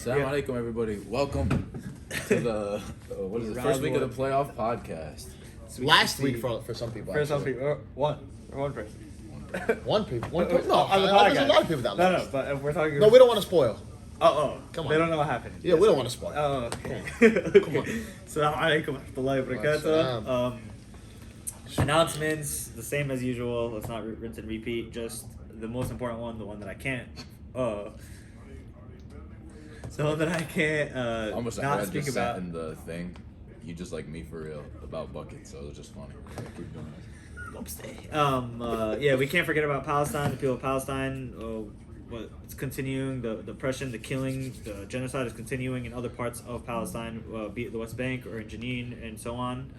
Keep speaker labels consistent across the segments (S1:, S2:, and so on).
S1: Assalamu alaikum, everybody. Welcome to the first week of the playoff podcast.
S2: Last week for some people.
S3: For some people, one person.
S2: One people. No,
S3: on the
S2: there's a
S3: podcast.
S2: lot of people that
S3: No,
S2: lost.
S3: but if we're talking.
S2: No, we don't want to spoil.
S3: Come on. They don't know what happened.
S2: Yeah, we don't want to spoil.
S3: Oh, okay. Come on. Assalamu alaikum wa rahmatullahi wa barakatuh. Announcements, the same as usual. Let's not rinse and repeat. Just the most important one, the one that I can't. The one that I can't
S1: Almost
S3: not
S1: just
S3: speak
S1: sat
S3: about.
S1: in the thing. You just like me for real about buckets, so it was just funny. Keep doing it.
S3: Yeah, we can't forget about Palestine, the people of Palestine. It's continuing, the oppression, the killing, the genocide is continuing in other parts of Palestine, be it the West Bank or in Jenin and so on.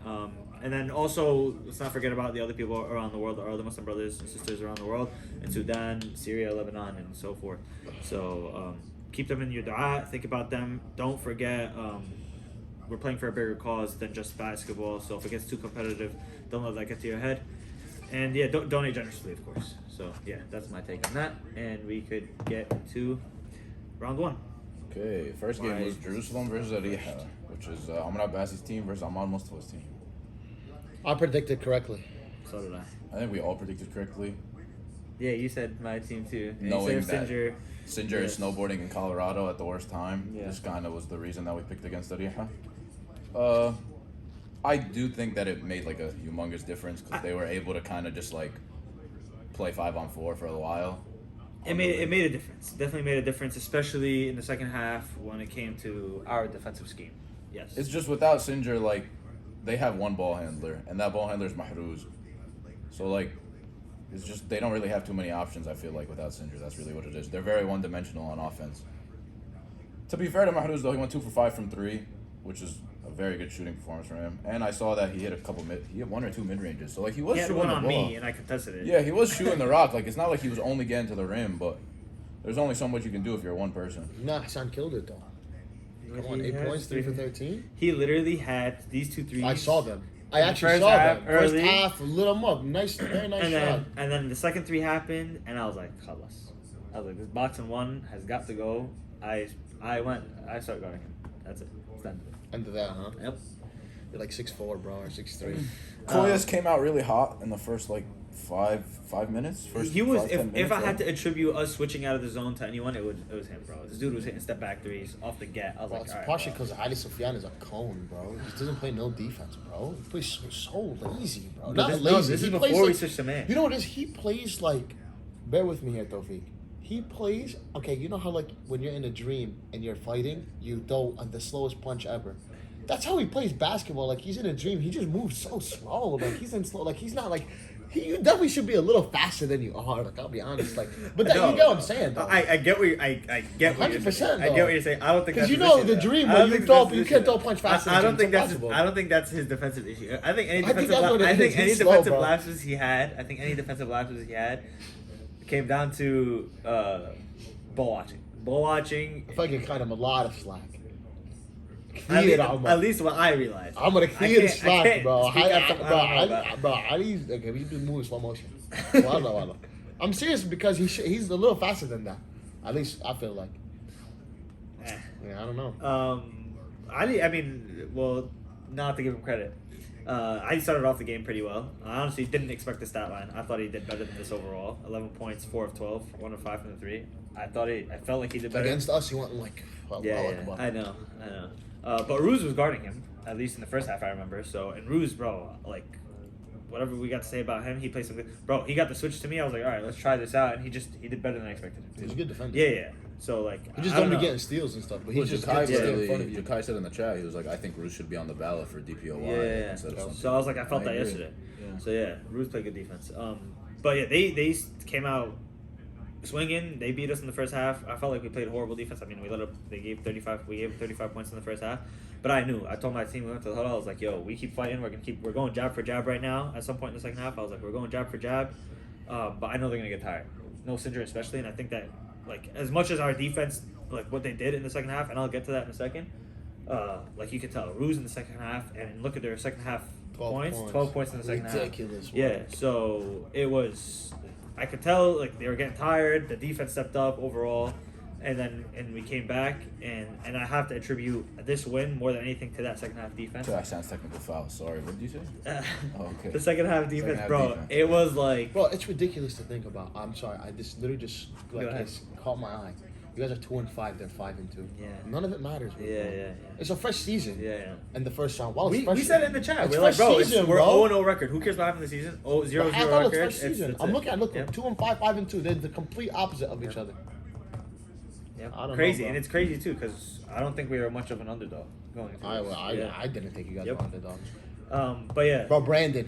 S3: And then also, let's not forget about the other people around the world, our other Muslim brothers and sisters around the world, in Sudan, Syria, Lebanon, and so forth. So keep them in your dua, think about them. Don't forget, we're playing for a bigger cause than just basketball, so if it gets too competitive, don't let that get to your head. And yeah, donate generously, of course. So yeah, that's my take on that. And we could get to round one.
S1: Okay, first game was Jerusalem versus Ariha, which is Amr Abbasi's team versus Amal Mustafa's team.
S2: I predicted correctly.
S3: So did I.
S1: I think we all predicted correctly.
S3: Yeah, you said my team too. And
S1: Knowing
S3: you said
S1: that Singer
S3: yes.
S1: is snowboarding in Colorado at the worst time.
S3: Yeah.
S1: This kind of was the reason that we picked against Ariha. I do think that it made like a humongous difference because they were able to kind of just like play 5-on-4 for a while.
S3: It made a difference. Definitely made a difference, especially in the second half when it came to our defensive scheme. Yes.
S1: It's just without Singer, like, they have one ball handler, and that ball handler is Mahruz. So, like, it's just, they don't really have too many options, I feel like, without Singer. That's really what it is. They're very one-dimensional on offense. To be fair to Mahruz, though, he went 2 for 5 from 3, which is a very good shooting performance from him. And I saw that he hit he hit 1 or 2 mid-ranges. So, like, he was
S3: he had
S1: shooting
S3: one
S1: the
S3: on
S1: ball.
S3: me, and I contested it.
S1: Yeah, he was shooting the rock. Like, it's not like he was only getting to the rim, but there's only so much you can do if you're one person.
S2: Nah, Hassan killed it though. Come on, 8 points, 3 for 13.
S3: He literally had these 2 threes.
S2: I saw them. I
S3: In the
S2: actually
S3: first
S2: saw
S3: half,
S2: them. First
S3: early.
S2: half, lit them up. Nice, very nice shot.
S3: And then the second 3 happened, and I was like, "Khalas." I was like, "This boxing one has got to go." I started guarding him. That's it. It's done.
S2: End of that, huh?
S3: Yep.
S2: You're like 6'4", bro, or 6'3".
S1: Koyas came out really hot in the first, like, 5 minutes.
S3: He was.
S1: 5-10
S3: If
S1: minutes,
S3: I had
S1: right?
S3: to attribute us switching out of the zone to anyone, it was him, bro. This dude was hitting step back threes off the get. I was
S2: Well,
S3: like,
S2: it's
S3: all right,
S2: partially
S3: bro.
S2: because Ali Sufyan is a cone, bro. He doesn't play no defense, bro. He plays so lazy, bro.
S3: But
S2: Not
S3: this-
S2: lazy.
S3: no, this
S2: he
S3: is
S2: plays
S3: before we
S2: like,
S3: switched to man.
S2: You know what it is? He plays like, bear with me here, Tawfiq. He plays, okay, you know how like when you're in a dream and you're fighting, you throw the slowest punch ever. That's how he plays basketball. Like he's in a dream. He just moves so slow. Like he's in slow. Like he's not like. You definitely should be a little faster than you are. Like I'll be honest. Like, but that,
S3: No,
S2: you get what I'm saying, though.
S3: I get what I get what you're
S2: 100%,
S3: saying. I
S2: though.
S3: get what you're saying. I don't think
S2: Because
S3: that's
S2: you
S3: his
S2: know
S3: issue,
S2: the
S3: though.
S2: dream
S3: I
S2: where
S3: don't
S2: you
S3: think
S2: throw,
S3: that's
S2: you
S3: his
S2: can't
S3: issue.
S2: throw a punch faster.
S3: I don't
S2: than
S3: think that's.
S2: impossible.
S3: I don't think that's his defensive issue. I think any
S2: I think
S3: defensive.
S2: that's what it
S3: I think
S2: is.
S3: any
S2: He's slow,
S3: defensive
S2: bro.
S3: lapses he had. I think any defensive lapses he had came down to ball watching. Ball watching.
S2: I feel like you cut him a lot of slack.
S3: At least what I realized.
S2: I'm gonna clear the
S3: I
S2: slack,
S3: can't
S2: bro.
S3: speak out. I don't know,
S2: Bro, Ali's okay. He's been moving slow motion. Wallah. I'm serious because he's a little faster than that. At least I feel like.
S3: Eh.
S2: Yeah, I don't know.
S3: I mean, well, not to give him credit. I started off the game pretty well. I honestly didn't expect the stat line. I thought he did better than this overall. 11 points, 4 of 12, 1 of 5 from the 3. I felt like he did better.
S2: Against us, he went like.
S3: Yeah, I know. But Ruse was guarding him, at least in the first half, I remember. So, and Ruse, bro, like, whatever we got to say about him, he played some good. Bro, he got the switch to me. I was like, all right, let's try this out. And he did better than I expected him to.
S2: He's a good defender.
S3: Yeah. So, like,
S2: He just
S3: I
S2: don't be
S3: know.
S2: getting steals and stuff, but he
S1: Well,
S2: just
S1: Jakai
S2: gets to stay in front of you.
S1: Jakai said in the chat, he was like, I think Ruse should be on the ballot for DPOY
S3: Yeah.
S1: instead of something.
S3: So I was like, I felt that
S1: agree.
S3: yesterday.
S1: Yeah.
S3: So yeah, Ruse played good defense. But yeah, they came out swinging. They beat us in the first half. I felt like we played horrible defense. I mean, we gave 35 points in the first half. But I told my team, we went to the huddle. I was like, yo, we keep fighting. We're going jab for jab right now. At some point in the second half, I was like, we're going jab for jab. But I know they're gonna get tired. No Cinder especially, and I think that like as much as our defense, like what they did in the second half, and I'll get to that in a second. Like you could tell, Ruse in the second half, and look at their second half 12 points in the second
S2: Ridiculous.
S3: half. Yeah, so it was. I could tell like they were getting tired. The defense stepped up overall, and we came back, and I have to attribute this win more than anything to that second half defense.
S1: That sounds technical foul. Sorry, what did you say? Oh, okay.
S3: The second half defense,
S1: Second half
S3: bro.
S1: defense.
S3: It was like,
S2: Bro, it's ridiculous to think about. I'm sorry. I just literally just
S3: Go ahead.
S2: it's caught my eye. You guys are 2-5. They're 5-2.
S3: Yeah.
S2: None of it matters. Bro.
S3: yeah.
S2: It's a fresh season.
S3: Yeah.
S2: And the first round. Well, it's
S3: We
S2: fresh
S3: said it in the chat.
S2: It's
S3: We're like,
S2: fresh
S3: bro,
S2: season,
S3: we're
S2: bro.
S3: 0-0 record. Who cares about having the season? 0-0
S2: But I thought
S3: record.
S2: it was fresh season.
S3: That's
S2: I'm
S3: it.
S2: looking at 2-5, 5-2. They're the complete opposite of each
S3: Yeah.
S2: other.
S3: Yeah.
S2: I don't
S3: Crazy,
S2: know, bro.
S3: and it's crazy too because I don't think we were much of an underdog going into this.
S2: I didn't think you guys
S3: Yep.
S2: were underdogs.
S3: But yeah,
S2: Bro, Brandon.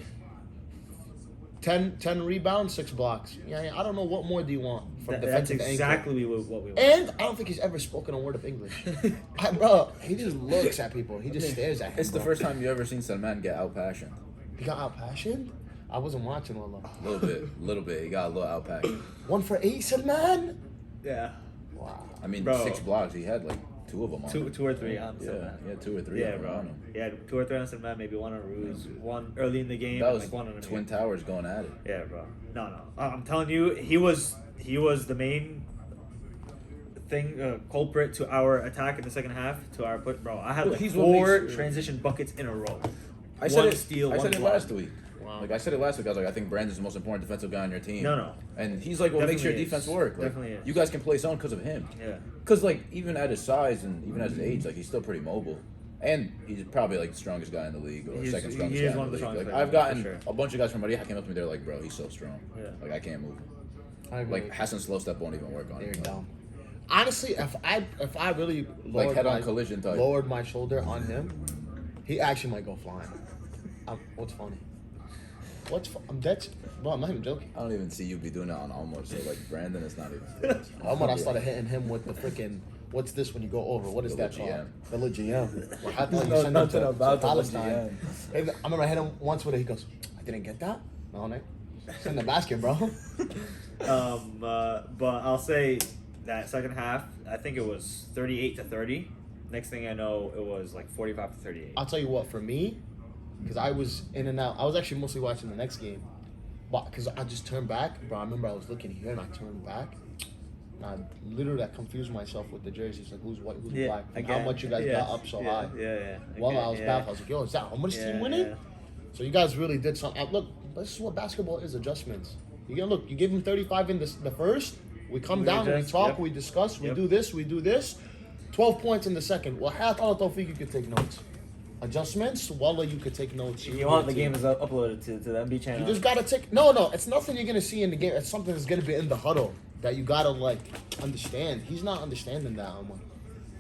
S2: 10 rebounds, 6 blocks. Yeah, I don't know what more do you want from
S3: that's
S2: defensive
S3: exactly what we want.
S2: And I don't think he's ever spoken a word of English. Bro, he just looks at people. He just stares at him.
S1: It's the
S2: bro.
S1: first time you ever seen Salman get out-passioned.
S2: He got out-passioned? I wasn't watching Wallah.
S1: A little bit. He got a little out-passioned.
S2: 1 for 8, Salman?
S3: Yeah,
S2: Wow.
S1: I mean,
S3: Bro.
S1: 6 blocks. He had like 2 of them on him.
S3: two or three on
S1: Yeah,
S3: Salman.
S1: he had 2 or 3
S3: Yeah,
S1: of them
S3: bro.
S1: on him.
S3: Yeah, 2 or 3 on Salman, maybe 1 on Ruse, 1 early in the game,
S1: That
S3: and
S1: was
S3: like 1 on
S1: Twin
S3: Amir.
S1: Towers going at it.
S3: Yeah, bro. No. I'm telling you, he was the main thing culprit to our attack in the second half. To our put, bro. I had
S1: Dude,
S3: like
S1: he's what
S3: 4
S1: makes-
S3: transition buckets in a row.
S1: I said
S3: One
S1: it.
S3: steal,
S1: I
S3: one
S1: said it
S3: block.
S1: last week.
S2: Wow.
S1: Like I said it last week. I was like, I think Brandon's the most important defensive guy on your team.
S3: No.
S1: And he's like what makes your
S3: Definitely
S1: defense
S3: is.
S1: work. Like,
S3: Definitely is.
S1: you guys can play zone because of him.
S3: Yeah.
S1: Because like even at his size and even at his age, like he's still pretty mobile. And he's probably like the strongest guy in the league or
S3: He's-
S1: second
S3: he
S1: strongest
S3: is
S1: guy
S3: one
S1: in
S3: of
S1: the
S3: the
S1: league. Like
S3: strongest
S1: I've
S3: guys,
S1: gotten
S3: for sure.
S1: a bunch of guys from Maria came up to me. They're like, bro, he's so strong.
S3: Yeah.
S1: Like I can't move him.
S2: I agree.
S1: Like Hassan slow step won't even work on
S2: They're
S1: him.
S2: dumb. Honestly, if I really
S1: Like head-on
S2: my,
S1: collision type.
S2: lowered my shoulder on him, he actually might go flying. What's funny? I'm dead. Bro, I'm not even joking.
S1: I don't even see you be doing that on almost. So like Brandon is not even.
S2: I started hitting him with the freaking. What's this when you go over? What is
S1: The
S2: that called?
S1: GM.
S2: The little GM. Well, I thought you
S1: No,
S2: sent him
S1: nothing
S2: to
S1: about the
S2: Palestine. And I remember I hit him once with it. He goes, "I didn't get that." No, Nick. Send the basket, bro.
S3: But I'll say that second half, I think it was 38-30. Next thing I know, it was like 45-38.
S2: I'll tell you what. For me, because I was in and out. I was actually mostly watching the next game, but because I just turned back, bro. I remember I was looking here and I turned back. And I literally confused myself with the jerseys, like who's white, who's black, and how much you guys got up so high.
S3: Yeah.
S2: Well,
S3: Again,
S2: I was baffled. I was like, yo, is that how much team winning?
S3: Yeah.
S2: So you guys really did something. Look, this is what basketball is, adjustments. You get look, you give him 35 in the first, we come
S3: We
S2: down, we
S3: adjust,
S2: talk,
S3: yep.
S2: we discuss, we
S3: Yep.
S2: do this, we do this. 12 points in the second. Well, half all Tawfiq, you could take notes. Adjustments, Wallah, you could take notes.
S3: You want the game is uploaded to the MB channel.
S2: You just gotta take no, it's nothing you're gonna see in the game. It's something that's gonna be in the huddle that you gotta like understand. He's not understanding that, Omar.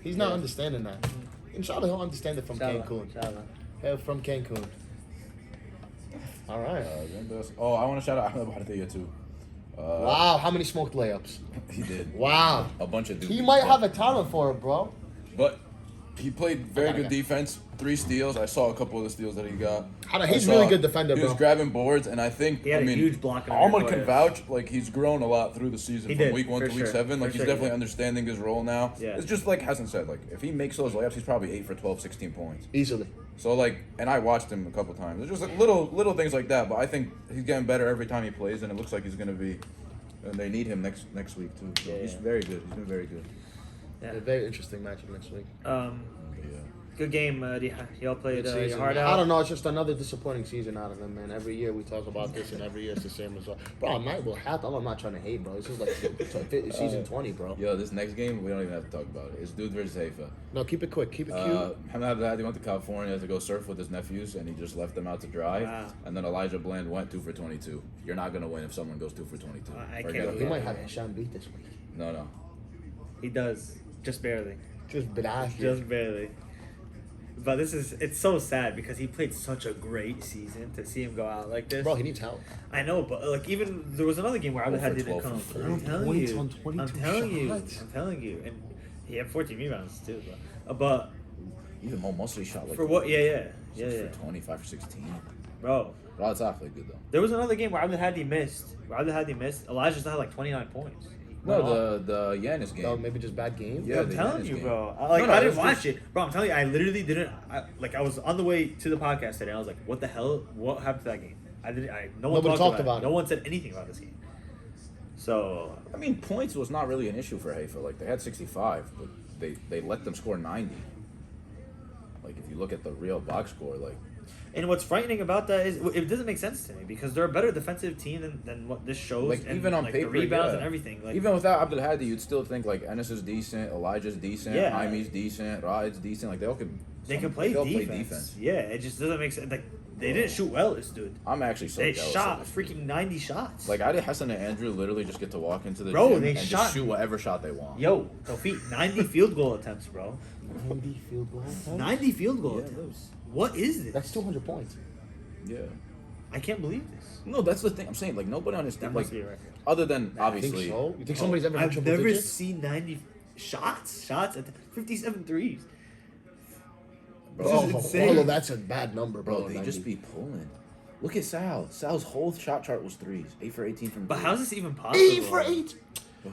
S2: He's not
S3: Yeah.
S2: understanding that. Inshallah, he'll understand it from Cancun.
S3: Inshallah.
S2: Yeah, from Cancun. All right.
S1: Oh, I want to shout out Ahmed Bardea too.
S2: Wow, how many smoked layups?
S1: He did.
S2: Wow.
S1: A bunch of dudes.
S2: He might have a talent for it, bro.
S1: But he played very
S2: Okay.
S1: good defense. 3 steals. I saw a couple of the steals that he got.
S2: He's
S1: I
S2: a really
S1: saw
S2: good defender,
S1: He
S2: bro.
S1: was grabbing boards, and I think
S3: He had
S1: I
S3: a
S1: mean,
S3: huge block on
S1: Almond
S3: every
S1: can
S3: play.
S1: vouch. Like he's grown a lot through the season
S3: He
S1: from
S3: did,
S1: week 1
S3: for
S1: to week
S3: sure.
S1: 7. Like
S3: For
S1: he's
S3: sure he
S1: definitely
S3: did.
S1: understanding his role now.
S3: Yeah.
S1: It's just like Hassan said. Like if he makes those layups, he's probably 8 for 12, 16 points.
S2: Easily.
S1: So like, and I watched him a couple times. It's just like little things like that. But I think he's getting better every time he plays, and it looks like he's gonna be. And they need him next week too. So
S3: Yeah,
S1: he's
S3: yeah.
S1: very good. He's been very good.
S3: Yeah.
S2: A very interesting matchup next week.
S1: Yeah.
S3: Good game. Y'all played
S2: Good
S3: your
S2: season,
S3: heart
S2: man.
S3: out.
S2: I don't know. It's just another disappointing season out of them, man. Every year we talk about this, and every year it's the same result. Bro, I'm not trying to hate, bro. This is like season 20, bro.
S1: Yo, this next game we don't even have to talk about it. It's Dude versus Haifa.
S2: No, keep it quick. Keep it cute.
S1: Hamad Abdadi went to California to go surf with his nephews, and he just left them out to dry.
S3: Wow.
S1: And then Elijah Bland went 2 for 22. You're not gonna win if someone goes 2 for 22.
S3: I
S1: Forget
S3: can't
S2: He
S1: about
S2: might
S1: it.
S2: have Hisham beat this week.
S1: No.
S3: He does, just barely.
S2: Just blast.
S3: Just barely. But it's so sad because he played such a great season to see him go out like this.
S2: Bro, he needs help.
S3: I know, but like even there was another game where
S1: Oh,
S3: Abdelhad
S1: for
S3: didn't
S1: 12
S3: come.
S1: for
S3: I'm
S2: 4
S3: telling
S2: points
S3: you.
S2: on 22
S3: I'm telling you.
S2: shots.
S3: I'm telling you. And he had 14 rebounds too. But
S1: Even Mo Mostly shot like
S3: for what? Yeah.
S1: 6 for 20, 5 for 16.
S3: Bro,
S1: Rod Saf played good though.
S3: there was another game where Abdelhad missed. Elijah still had like 29 points.
S1: No, the Giannis game.
S2: No, maybe just bad game.
S1: Yeah,
S3: I'm
S1: the
S3: telling
S1: Giannis
S3: you,
S1: game.
S3: bro.
S1: No,
S3: I
S1: it
S3: didn't
S1: was
S3: watch
S1: just-
S3: it, bro. I'm telling you, I literally didn't. I was on the way to the podcast today. I was like, "What the hell? What happened to that game?" No one
S2: Nobody
S3: talked
S2: talked about
S3: it.
S2: it.
S3: No one said anything about this game. So
S1: I mean, points was not really an issue for Haifa. Like, they had 65, but they let them score 90. Like, if you look at the real box score, like,
S3: and what's frightening about that is it doesn't make sense to me because they're a better defensive team than what this shows.
S1: Like,
S3: and,
S1: even on
S3: like,
S1: paper,
S3: the rebounds
S1: yeah.
S3: and everything. Like,
S1: even without Abdul Hadi, you'd still think, like, Enes is decent, Elijah's decent,
S3: Yeah.
S1: Jaime's decent, Raid's decent. Like, they all could...
S3: they can play
S1: all
S3: defense. Yeah, it just doesn't make sense. Like, they didn't shoot well, this dude.
S1: I'm actually so
S3: They
S1: jealous
S3: shot
S1: of this
S3: freaking 90 shots.
S1: Like, I did Hassan and Andrew literally just get to walk into the
S3: Bro,
S1: gym
S3: they
S1: and
S3: shot-
S1: just shoot whatever shot they want.
S3: Yo, Tawfiq, 90 field goal attempts, bro.
S2: 90 field goal attempts?
S3: 90 field goal
S1: Yeah,
S3: attempts. What is this?
S2: That's 200 points.
S1: Yeah.
S3: I can't believe this.
S1: No, that's the thing I'm saying. Like, nobody
S3: That
S1: understands.
S3: must
S1: Like,
S3: be a record.
S1: other than,
S2: I think
S1: obviously...
S2: so. You think somebody's ever had
S3: I've
S2: triple
S3: never
S2: digits?
S3: seen 90 shots at 57 threes.
S1: Bro,
S3: This is insane.
S2: Although that's a bad number, bro.
S1: Bro, they
S2: 90.
S1: just be pulling. Look at Sal. Sal's whole shot chart was threes. 8 for 18 from
S3: But
S1: three.
S3: how's this even possible?
S2: 8 for 8.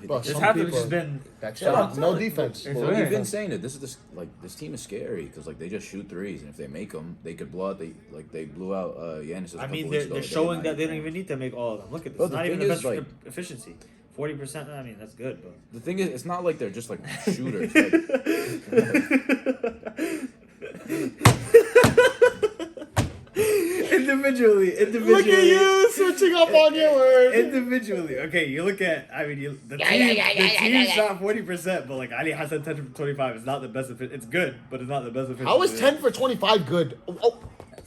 S1: Bro,
S3: This
S2: Some
S3: have to have
S2: people-
S3: just been.
S2: That's
S1: Yeah, I'm
S2: it. No
S1: telling you.
S2: defense.
S3: It's
S1: Well,
S3: weird.
S1: you've been saying it. This team is scary because like they just shoot threes, and if they make them, they could blow out. They blew out Giannis.
S3: I mean, they're showing that they don't even need to make all of them. Look at this.
S1: Bro,
S3: It's
S1: the
S3: not even
S1: thing
S3: the
S1: is,
S3: best
S1: like-
S3: efficiency. 40%. I mean, that's good, but.
S1: The thing is, it's not like they're just like shooters.
S3: Individually.
S2: Look at you switching up on your word.
S3: Individually, okay. You look at. I mean, the team shot 40%, but like Ali Hassan 10 for 25 is not the best. It's good, but it's not the best efficiency.
S2: How is 10 for 25 good? Oh,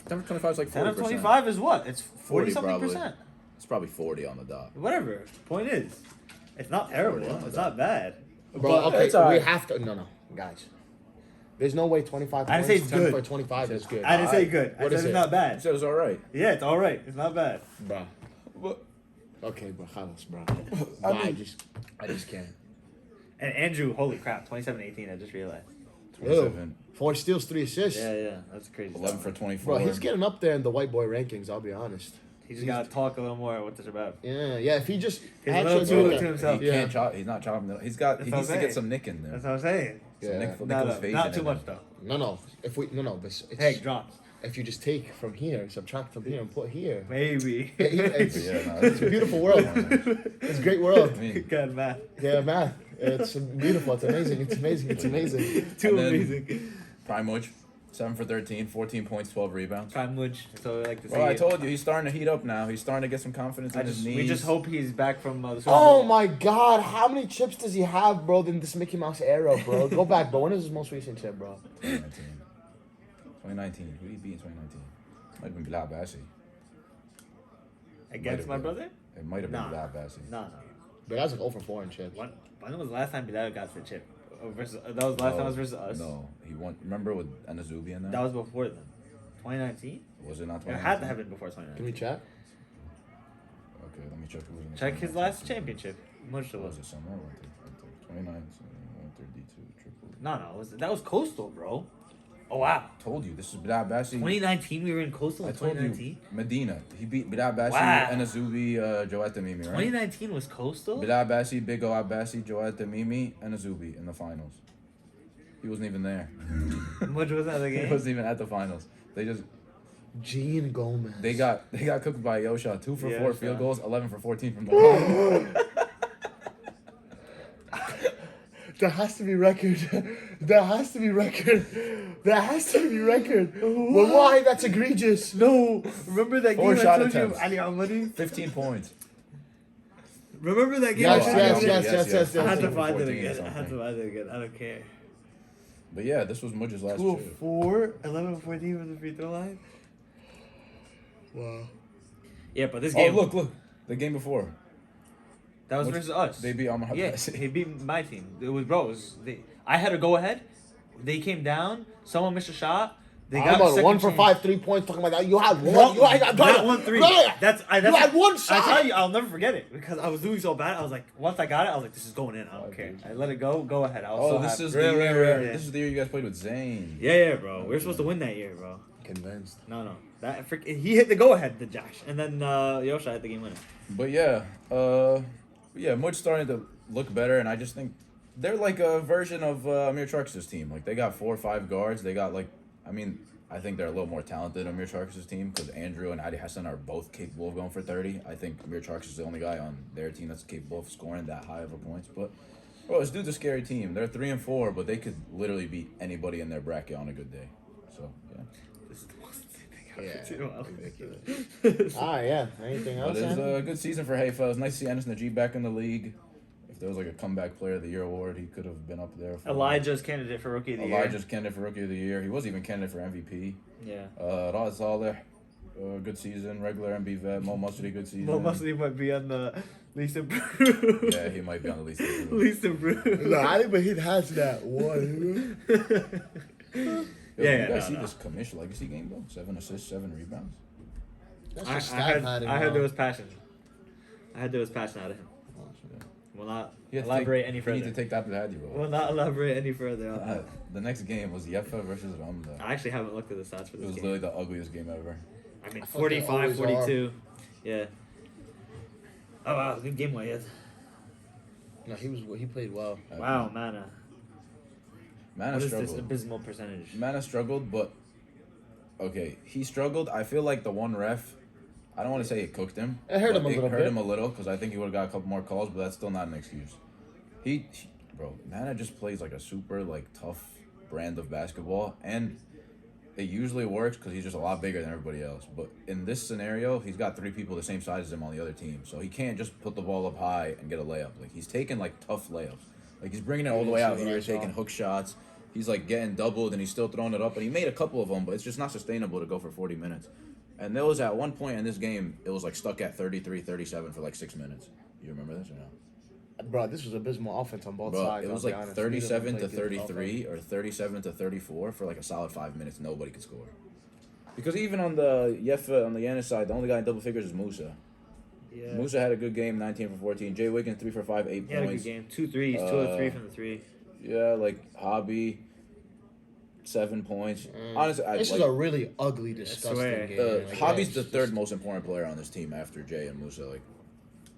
S1: 10 for 25 is like 40%.
S3: 10 of 25 is what? It's 40 something
S1: probably.
S3: percent.
S1: It's probably 40 on the dot.
S3: Whatever. Point is, it's not terrible.
S1: 40 on the
S3: It's
S1: dot.
S3: not bad.
S2: bro,
S3: But
S2: okay,
S1: it's all
S2: we
S1: right.
S2: have to. No, guys. There's no way 25
S3: I didn't
S2: points,
S3: say it's
S2: 10
S3: good.
S2: for 25 is good.
S3: I didn't say good. I
S2: What
S3: said
S2: is
S3: it's
S2: it?
S3: not
S1: You
S3: bad.
S1: said it was all right.
S3: Yeah, it's all right. It's not bad.
S2: Bro.
S1: But
S2: Okay, bro. Khalas, bro.
S1: I
S2: I
S1: mean-
S2: just can't.
S3: And Andrew, holy crap, 27-18. I just realized.
S1: 27,
S2: 4 steals, 3 assists.
S3: Yeah, that's crazy.
S1: 11 for 24.
S2: Bro, he's getting up there in the white boy rankings, I'll be honest.
S3: He just gotta talk a little more. What this about?
S2: Yeah, if he just
S3: He's
S2: had
S3: a little
S2: to
S3: too
S2: do
S3: look
S2: that.
S3: to himself.
S1: He
S2: Yeah.
S1: can't chop. He's not chopping. He
S3: That's
S1: needs
S3: what
S1: to
S3: I'm
S1: get
S3: saying.
S1: some nick in there.
S3: That's what I'm saying.
S1: Some
S2: Yeah.
S1: Nicholas
S3: Not
S1: Fagan
S3: too
S1: in
S3: much
S1: there.
S3: though.
S2: No. If we this it's,
S3: Hey, drops.
S2: if you just take from here, subtract from here, and put here.
S3: Maybe.
S2: It's,
S1: Yeah, no,
S2: it's a beautiful world. It's a great world.
S1: I mean,
S3: Good math.
S2: Yeah, math. It's beautiful. It's amazing. It's amazing. It's amazing.
S3: Too
S1: And then-
S3: amazing.
S1: Prime Woods, 7 for 13, 14 points, 12 rebounds.
S3: Prime Woods. So I like to see.
S1: Well, I
S3: it.
S1: told you, he's starting to heat up now. He's starting to get some confidence in his knees.
S3: We just hope he's back from the Super
S2: Oh
S3: Bowl.
S2: my God! How many chips does he have, bro? In this Mickey Mouse era, bro. Go back, bro. When is his most recent chip, bro?
S1: 2019. 2019. Who did he beat in 2019? Might have been Bilal Bassi.
S3: Against my
S1: Might have been.
S3: brother?
S1: It might have been
S3: Nah.
S1: Bilal Bassi.
S3: No.
S2: But that's like 0 for 4 in chips.
S3: When was the last time Bilal got the chip? Versus, that was the last time it was versus us.
S1: No, he won. Remember with Anazubi and that?
S3: That was before then. 2019?
S1: Was it not
S3: It
S1: 2019?
S3: had to have been before
S2: Can
S3: 2019.
S2: we chat?
S1: Okay, let me check who was in the
S3: Check his
S1: 2019
S3: last
S1: season.
S3: championship. Much
S1: Was
S3: was
S1: it summer? 29, 132, triple.
S3: No, that was Coastal, bro. Oh wow.
S1: Told you, this is Bilal Bassi.
S3: 2019, we were in Coastal
S1: I
S3: in
S1: told
S3: 2019.
S1: you, Medina. He beat Bilal Bassi,
S3: Wow.
S1: Anazubi, Joat Tamimi, right?
S3: 2019 was Coastal.
S1: Bilal Bassi, Big O Abbasi, Joat Tamimi, and Azubi in the finals. He wasn't even there.
S3: Much was that the
S1: He
S3: game?
S1: wasn't even at the finals.
S2: Gene Gomez.
S1: They got cooked by Yosha. 2 for 4
S3: Yosha.
S1: field goals, 11 for 14 from the line.
S2: There has to be record. There has to be record. There has to be record. Well, why? That's egregious.
S3: No, remember that
S1: Four
S3: game I
S1: shot
S3: told you
S1: attempts.
S3: of Ali Amadi?
S1: 15 points.
S3: Remember that game?
S2: Yes,
S3: I
S2: yes,
S3: told you?
S2: yes.
S3: I had to
S1: 14
S3: find it
S1: 14 or
S3: again. I had
S1: something.
S3: to find it again. I don't care.
S1: But yeah, this was Muj's last
S3: 2 of
S1: chip.
S3: 4, 11 of 14 from the free throw line.
S2: Wow.
S3: Yeah, but this
S1: Oh,
S3: game
S1: look. The game before.
S3: that was
S1: Muj-
S3: versus us.
S1: They beat Amr
S3: Yeah,
S1: Habasi.
S3: he beat my team. It was bro. I had to go ahead. They came down. Someone missed a shot. They
S2: I'm
S3: got
S2: on
S3: second
S2: 1 for
S3: chance.
S2: 5 3-points talking about that. You had one.
S3: One,
S2: You had
S3: not 1-3.
S2: Brother,
S3: That's
S2: you had one
S3: I
S2: shot.
S3: tell you, I'll never forget it because I was doing so bad. I was like, once I got it, I was like, this is going in. I don't care. I let it go. Go ahead. I was
S1: Oh,
S3: so
S1: this
S3: happy.
S1: is the year.
S3: Yeah.
S1: This is the year you guys played with Zayn.
S3: Yeah, bro. We were supposed to win that year, bro.
S2: Convinced.
S3: No. He hit the go ahead, the Josh, and then Yosha hit the game winner.
S1: But yeah, Muj's starting to look better, and I just think they're like a version of Amir Trucks' team. Like they got 4 or 5 guards. They got I think they're a little more talented than Amir Charkis' team because Andrew and Adi Hassan are both capable of going for 30. I think Amir Charkis is the only guy on their team that's capable of scoring that high of a points. But, bro, this dude's a scary team. They're 3-4, but they could literally beat anybody in their bracket on a good day. So, yeah.
S3: This is the most
S2: ridiculous. Yeah. Anything else?
S1: But it's
S2: Andy?
S1: a good season for Haifa. It was nice to see Enes Najee back in the league. If there was like a comeback player of the year award, he could have been up there.
S3: Elijah's candidate for rookie of the year.
S1: Elijah's candidate for rookie of the year. He was even candidate for MVP.
S3: Yeah.
S1: Raz Saleh, good season. Regular MB vet. Mo Musli, good season.
S3: Mo Musli might be on the least improved.
S1: Yeah, he might be on the least improved.
S3: Least improved.
S2: No, I think, but he has that one.
S1: You guys see this commission legacy game though? 7 assists, 7 rebounds.
S2: That's
S3: I
S2: just
S3: heard,
S2: stat
S3: I heard there was passion. I heard there was passion out of him. Will not elaborate any further.
S1: You need to take that to Hadi, bro.
S3: Will not elaborate any further on that.
S1: The next game was Yefa versus Ramza.
S3: I actually haven't looked at the stats for
S1: It
S3: this
S1: was
S3: game.
S1: literally the ugliest game ever.
S3: I mean,
S2: I thought they
S3: 45,
S2: always
S3: 42. Yeah. Oh, wow. Good game, Wyatt.
S2: No, he played well.
S3: Wow, Mana.
S1: Mana
S3: What is
S1: struggled.
S3: this abysmal percentage?
S1: Mana struggled, but okay, he struggled. I feel like the one ref, I don't want to say it cooked him.
S2: It hurt him
S1: but
S2: a little
S1: It hurt
S2: bit.
S1: him a little because I think he would have got a couple more calls, but that's still not an excuse. Bro, Mana just plays like a super tough brand of basketball, and it usually works because he's just a lot bigger than everybody else. But in this scenario, he's got 3 people the same size as him on the other team, so he can't just put the ball up high and get a layup. Like he's taking tough layups. Like he's bringing it all the way out here, taking hook shots. He's getting doubled and he's still throwing it up, and he made a couple of them, but it's just not sustainable to go for 40 minutes. And there was at one point in this game, it was stuck at 33-37 for 6 minutes. You remember this or no?
S2: Bro, this was abysmal offense on both
S1: Bro,
S2: sides.
S1: it was
S2: I'll be honest.
S1: 37
S2: Neither
S1: to
S2: of them played good
S1: 33 or 37 to 34 for a solid 5 minutes. Nobody could score. Because even on the Yefa, on the Yanis side, the only guy in double figures is Musa.
S3: Yeah.
S1: Musa had a good game, 19 for 14. Jay Wiggins, 3 for 5, 8
S3: He had a good
S1: points.
S3: game. 2 threes, 2 of 3 from the 3.
S1: Yeah, Hobby, 7 points. Honestly,
S2: This is a really ugly, disgusting
S3: swear.
S2: game.
S1: Hobby's the third most important player on this team after Jay and Musa,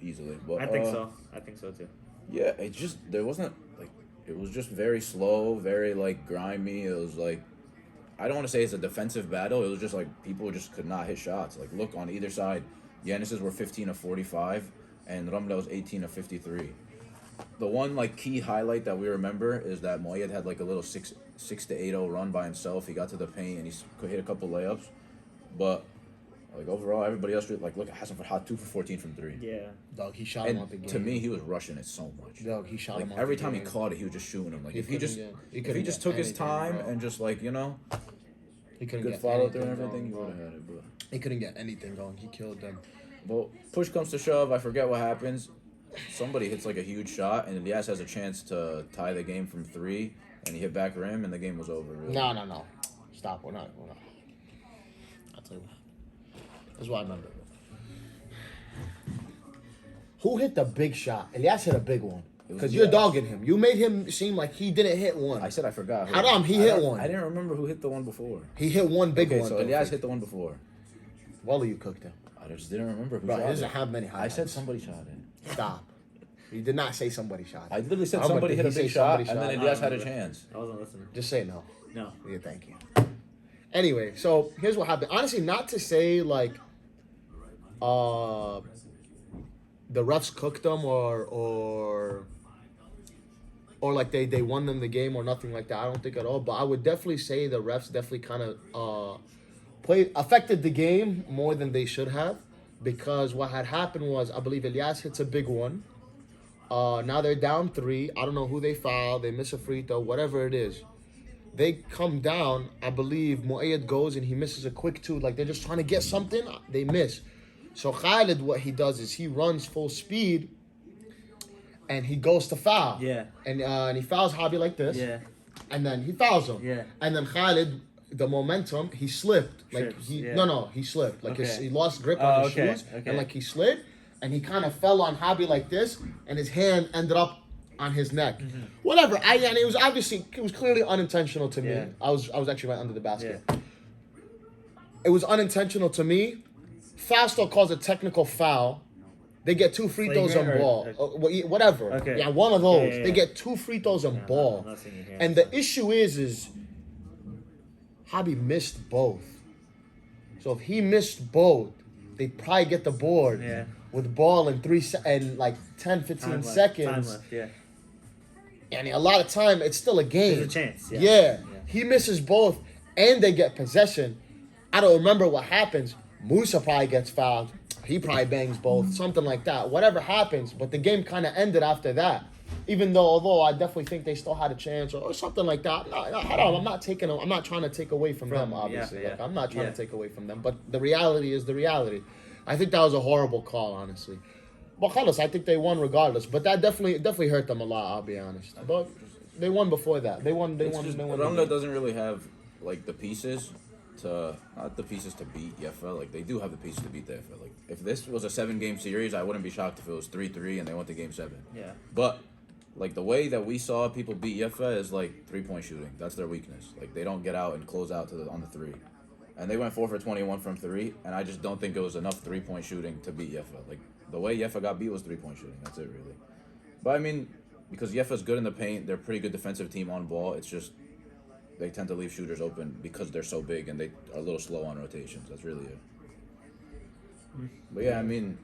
S1: easily. But
S3: I think so. I think so too.
S1: yeah, it just there wasn't it was just very slow, very grimy. It was I don't want to say it's a defensive battle. It was just people just could not hit shots. Look on either side, Yanis's were 15 of 45, and Ramla was 18 of 53. The one key highlight that we remember is that Moyed had a little 6 to 8-0 run by himself. He got to the paint and he could hit a couple layups, but overall everybody else look at Hassan Farhat 2 for 14 from 3.
S3: Yeah.
S2: Dog, he shot him out the
S1: And
S2: game.
S1: to me, he was rushing it so much.
S2: Dog, he shot him out
S1: Every
S2: the
S1: time he
S2: game.
S1: caught it, he was just shooting him. If he
S2: couldn't
S1: just
S2: get
S1: took his
S2: anything,
S1: time
S2: bro.
S1: and just
S2: He couldn't
S1: good
S2: get
S1: follow through and
S2: anything
S1: everything, he
S2: going,
S1: would
S2: bro.
S1: have had it, bro.
S2: He couldn't get anything going. He killed them.
S1: But push comes to shove, I forget what happens. Somebody hits a huge shot, and Elias has a chance to tie the game from 3, and he hit back rim, and the game was over. Really.
S2: No. Stop. We're not. I'll tell you what. That's what I remember. Who hit the big shot? Elias hit a big one. Because you're dogging him. You made him seem like he didn't hit one.
S1: I said I forgot.
S2: Haram, he hit one.
S1: I didn't remember who hit the one before.
S2: He hit one big one.
S1: So Elias hit the one before.
S2: Wally, you cooked him.
S1: I just didn't remember who
S2: Bro,
S1: shot
S2: he doesn't
S1: it.
S2: have many
S1: I
S2: highlights.
S1: said somebody shot it.
S2: Stop. You did not say somebody shot.
S1: I literally said
S2: How much
S1: somebody
S2: did
S1: hit a
S2: he
S1: big
S2: say
S1: shot,
S2: somebody
S1: and then
S2: shot?
S1: Elias
S3: I
S1: had a
S3: remember.
S1: chance.
S3: I wasn't listening.
S2: Just say no.
S3: No.
S2: Yeah, thank you. Anyway, so here's what happened. Honestly, not to say the refs cooked them or they won them the game or nothing like that. I don't think at all. But I would definitely say the refs definitely kind of affected the game more than they should have, because what had happened was, I believe Elias hits a big one. Now they're down 3. I don't know who they foul. They miss a free throw, whatever it is. They come down. I believe Mu'ayyad goes and he misses a quick 2. They're just trying to get something. They miss. So Khalid, what he does is he runs full speed and he goes to foul.
S3: Yeah.
S2: And he fouls Hobby like this.
S3: Yeah.
S2: And then he fouls him.
S3: Yeah.
S2: And then Khalid, the momentum, he slipped.
S3: Trips, yeah.
S2: He slipped.
S3: Okay.
S2: He lost grip on his shoes.
S3: Okay.
S2: And he slid. And he kind of fell on Hobby like this. And his hand ended up on his neck.
S3: Mm-hmm.
S2: Whatever. And it was clearly unintentional to me.
S3: Yeah.
S2: I was actually right under the basket. Yeah. It was unintentional to me. Fausto calls a technical foul. They get 2 free throws on ball. Whatever.
S3: Okay.
S2: Yeah, one of those.
S3: Yeah.
S2: They get 2 free throws on ball.
S3: I'm not seeing it here.
S2: And the issue is Hobby missed both. So if he missed both, they'd probably get the board with ball in 10, 15 seconds.
S3: Time left, yeah.
S2: And a lot of time, it's still a game.
S3: There's a chance,
S2: Yeah. He misses both, and they get possession. I don't remember what happens. Musa probably gets fouled. He probably bangs both, something like that. Whatever happens, but the game kind of ended after that. Although I definitely think they still had a chance or something like that. No, I'm not trying to take away from them, obviously. Like, I'm not trying to take away from them. But the reality is the reality. I think that was a horrible call, honestly. But Carlos, I think they won regardless. But that definitely hurt them a lot, I'll be honest. But they won before that. They won.
S1: Ranga doesn't really have like the pieces not the pieces to beat Yefa. Like they do have the pieces to beat the Yefa. Like if this was a 7-game series, I wouldn't be shocked if it was 3-3 and they went to Game 7.
S3: Yeah.
S1: But like the way that we saw people beat Yefa is like 3-point shooting. That's their weakness. Like they don't get out and close out on the 3. And they went 4 for 21 from 3, and I just don't think it was enough 3-point shooting to beat Yefa. Like the way Yefa got beat was 3-point shooting. That's it really. But I mean, because Yefa's good in the paint, they're a pretty good defensive team on ball. It's just they tend to leave shooters open because they're so big and they are a little slow on rotations. That's really it. But yeah, I mean,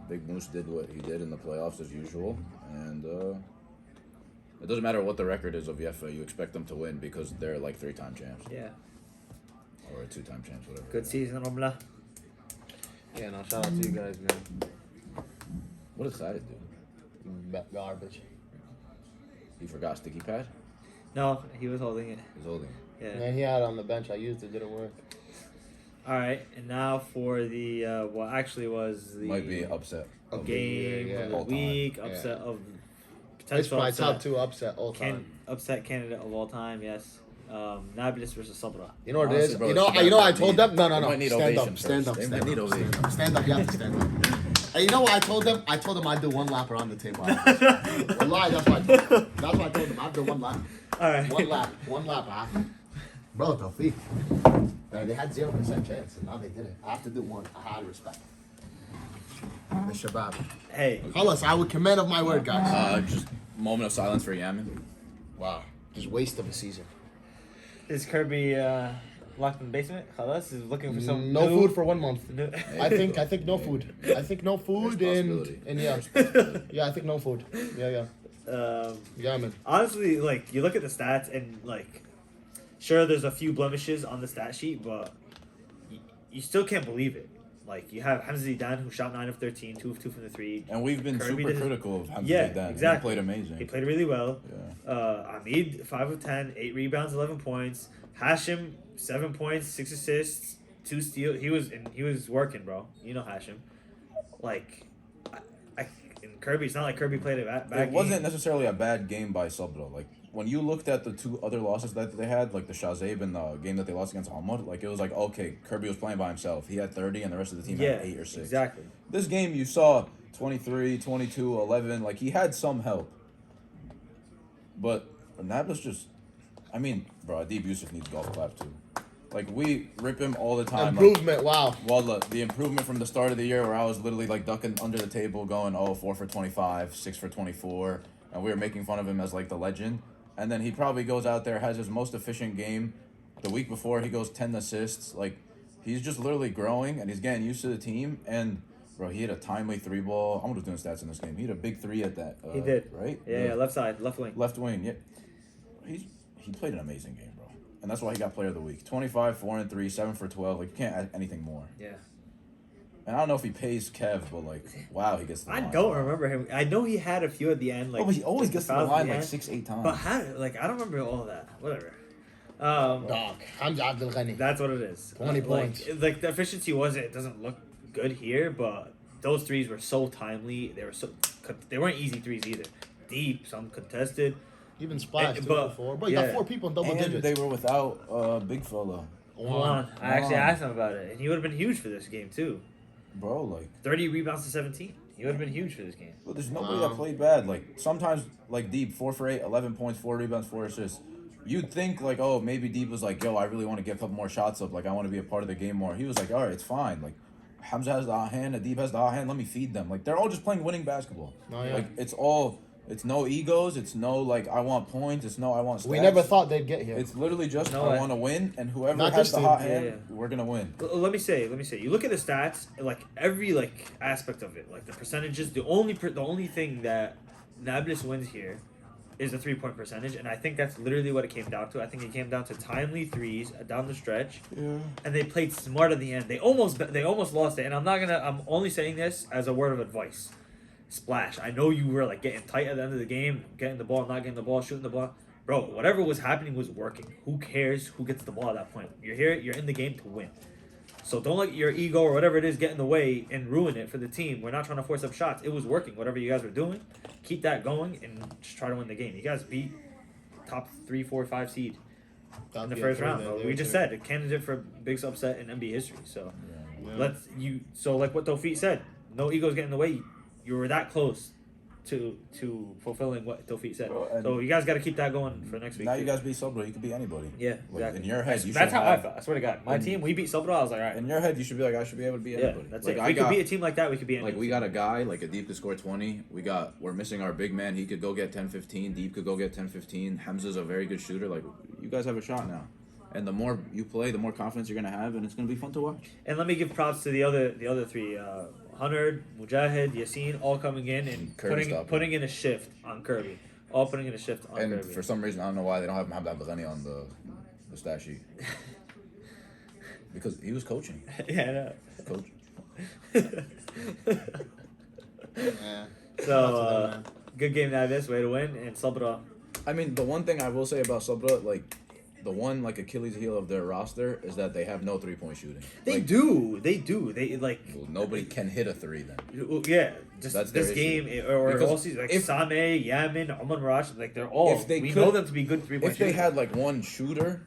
S1: Big Moose did what he did in the playoffs as usual, and it doesn't matter what the record is of Yefa. You expect them to win because they're like 3-time champs.
S3: Yeah.
S1: Or 2-time champs, whatever.
S3: Good season, Romla.
S2: Yeah, no, shout out to you guys, man.
S1: What did Cyrus do?
S2: Garbage.
S1: He forgot sticky pad?
S3: No, he was holding it.
S1: He's holding it.
S3: Yeah.
S2: Man, he had it on the bench. I used it. Didn't work.
S3: All right, and now for the what actually was the
S1: Might be upset.
S3: of game of the
S1: all time.
S3: week, upset of
S2: It's
S3: potential
S2: my
S3: upset,
S2: top 2 upset all time.
S3: upset candidate of all time. Yes, Nablus versus Sabra.
S2: You know what it
S1: Honestly,
S2: is?
S1: bro,
S2: you
S1: it's
S2: know I
S1: bad.
S2: told them? No.
S1: They might need
S2: Stand
S1: ovation
S2: up. Stand
S1: first.
S2: up.
S1: They
S2: Stand
S1: might need
S2: up.
S1: ovation.
S2: Stand up. You have to stand up. And you know what I told them? I told them I'd do one lap around the table. Wallahi, that's what I told them. That's what I told them. I'd do one lap.
S3: All right.
S2: One lap after. Bro, Tawfiq. They had 0% chance, and now they did it. I have to do one. I had respect. The Shabab.
S3: Hey,
S2: Carlos, I would command of my word, guys.
S1: Just moment of silence for Yamin.
S2: Wow. Just waste of a season.
S3: is Kirby locked in the basement? Khalas is looking for some
S2: No
S3: new-
S2: food for 1 month.
S3: new-
S2: I think no food. I think no food and yeah. Yeah, I think no food. Yeah. Yeah, man.
S3: Honestly, like you look at the stats and like, sure, there's a few blemishes on the stat sheet, but you still can't believe it. Like you have Hamza Zidane who shot 9 of 13, 2 of 2 from the 3.
S1: And we've been
S3: Kirby
S1: super
S3: did-
S1: critical of Hamza
S3: Yeah,
S1: Zidane.
S3: exactly.
S1: He played amazing.
S3: He played really well.
S1: Yeah.
S3: Amid 5 of 10, 8 rebounds, 11 points. Hashim 7 points, 6 assists, 2 steals. He was working, bro. You know Hashim. Like, and Kirby. It's not like Kirby played a bad
S1: It wasn't
S3: game.
S1: necessarily a bad game by Sabra. Like when you looked at the 2 other losses that they had, like the Shazeb and the game that they lost against Almud, like it was like okay, Kirby was playing by himself. He had 30 and the rest of the team
S3: Yeah,
S1: had 8 or 6.
S3: exactly.
S1: This game you saw 23, 22, 11, like he had some help. But Nablus just, I mean, bro, Adib Yusuf needs golf clap too. Like we rip him all the time.
S2: Improvement, wow.
S1: Well, the improvement from the start of the year where I was literally like ducking under the table going, 4 for 25, 6 for 24, and we were making fun of him as like the legend. And then he probably goes out there, has his most efficient game. The week before, he goes 10 assists. Like, he's just literally growing, and he's getting used to the team. And, bro, he had a timely 3-ball. I'm just doing stats in this game. He had a big 3 at that.
S3: He did.
S1: Right?
S3: Yeah, left side, left wing.
S1: Left wing, yeah. He played an amazing game, bro. And that's why he got player of the week. 25, 4 and 3, 7 for 12. Like, you can't add anything more.
S3: Yeah.
S1: And I don't know if he pays Kev, but, like, wow, he gets to the
S3: I
S1: line.
S3: don't remember him. I know he had a few at the end. Like,
S1: But he always gets to the
S3: fouls at
S1: line like
S3: end.
S1: 6-8 times.
S3: But how? Like, I don't remember all of that. Whatever.
S2: Dog. Hamza Abdul Ghani.
S3: That's what it is.
S2: 20 points.
S3: Like the efficiency it doesn't look good here, but those threes were so timely. They weren't easy threes either. Deep, some contested.
S2: Even Splash, 2
S3: but-
S2: for 4. Bro, you got
S3: yeah.
S2: 4 people in double
S1: And
S2: digits.
S1: they were without big fella.
S3: Juan. I actually asked him about it, and he would have been huge for this game too.
S1: Bro, like,
S3: 30 rebounds to 17. He would have been huge for this game.
S1: but there's nobody that played bad. Like, sometimes, like, Deep, 4 for 8, 11 points, 4 rebounds, 4 assists. You'd think, like, oh, maybe Deep was like, yo, I really want to get a couple more shots up. Like, I want to be a part of the game more. He was like, all right, it's fine. Like, Hamza has the hot hand, Adib has the hot hand. Let me feed them. Like, they're all just playing winning basketball.
S2: Oh, yeah.
S1: Like, it's all It's no egos. It's no like I want points. It's no I want stats.
S2: We never thought they'd get here.
S1: It's literally just
S3: No
S1: I
S3: way.
S1: want to win, and whoever
S2: Not
S1: has
S2: this
S1: the
S2: team.
S1: hot
S3: Yeah,
S1: hand,
S3: yeah.
S1: we're gonna win.
S3: Let me say. You look at the stats, like every like aspect of it, like the percentages. The only thing that Nablus wins here is the 3-point percentage, and I think that's literally what it came down to. I think it came down to timely threes down the stretch,
S2: Yeah.
S3: and they played smart at the end. They almost lost it, and I'm only saying this as a word of advice. Splash. I know you were like getting tight at the end of the game, getting the ball, not getting the ball, shooting the ball. Bro, whatever was happening was working. Who cares who gets the ball at that point? You're here, you're in the game to win. So don't let your ego or whatever it is get in the way and ruin it for the team. We're not trying to force up shots. It was working. Whatever you guys were doing, keep that going and just try to win the game. You guys beat top 3, 4, 5 seed in the first round. Bro. We just said a candidate for biggest upset in NBA history. So like what Tawfiq said, no egos get in the way. You were that close to fulfilling what Tawfiq said.
S1: Bro,
S3: So you guys got to keep that going for next week.
S1: Now you guys beat Sabra. You could beat anybody.
S3: Yeah,
S1: Like,
S3: exactly.
S1: in your head, you
S3: That's
S1: should
S3: how I
S1: have-
S3: felt. I swear to God, my team, we beat Sabra. I was like, all right.
S1: In your head, you should be like, I should be able to beat
S3: Yeah,
S1: anybody.
S3: that's
S1: like,
S3: it. If
S1: I
S3: we
S1: got,
S3: could beat a team like that, we could beat any
S1: like we
S3: team.
S1: got a guy like a Deep could score 20. We're missing our big man. He could go get 10-15. Deep could go get 10-15. Hamza's a very good shooter. Like you guys have a shot now. And the more you play, the more confidence you're gonna have, and it's gonna be fun to watch.
S3: And let me give props to the other three, Hunter, Mujahid, Yassine, all coming in and
S1: Kirby stopping.
S3: putting in a shift on Kirby. All putting in a shift on
S1: And
S3: Kirby.
S1: for some reason, I don't know why they don't have Mohamed Abdelghani on the stat sheet. Because he was coaching.
S3: Yeah,
S1: Coach.
S2: Yeah.
S3: So good game now. This way to win and Sabra.
S1: I mean, the one thing I will say about Sabra, like the one like Achilles heel of their roster is that they have no 3-point shooting.
S3: They
S1: Like,
S3: do. They like.
S1: well, nobody can hit a 3 then.
S3: Yeah, just
S1: That's
S3: this
S1: their
S3: game
S1: issue.
S3: or
S1: Because
S3: all season, like
S1: if-
S3: Same, Yamin, Oman Raj, like they're all.
S1: If they
S3: we
S1: could-
S3: know them to be good 3-point
S1: If they
S3: shooters.
S1: had like one shooter,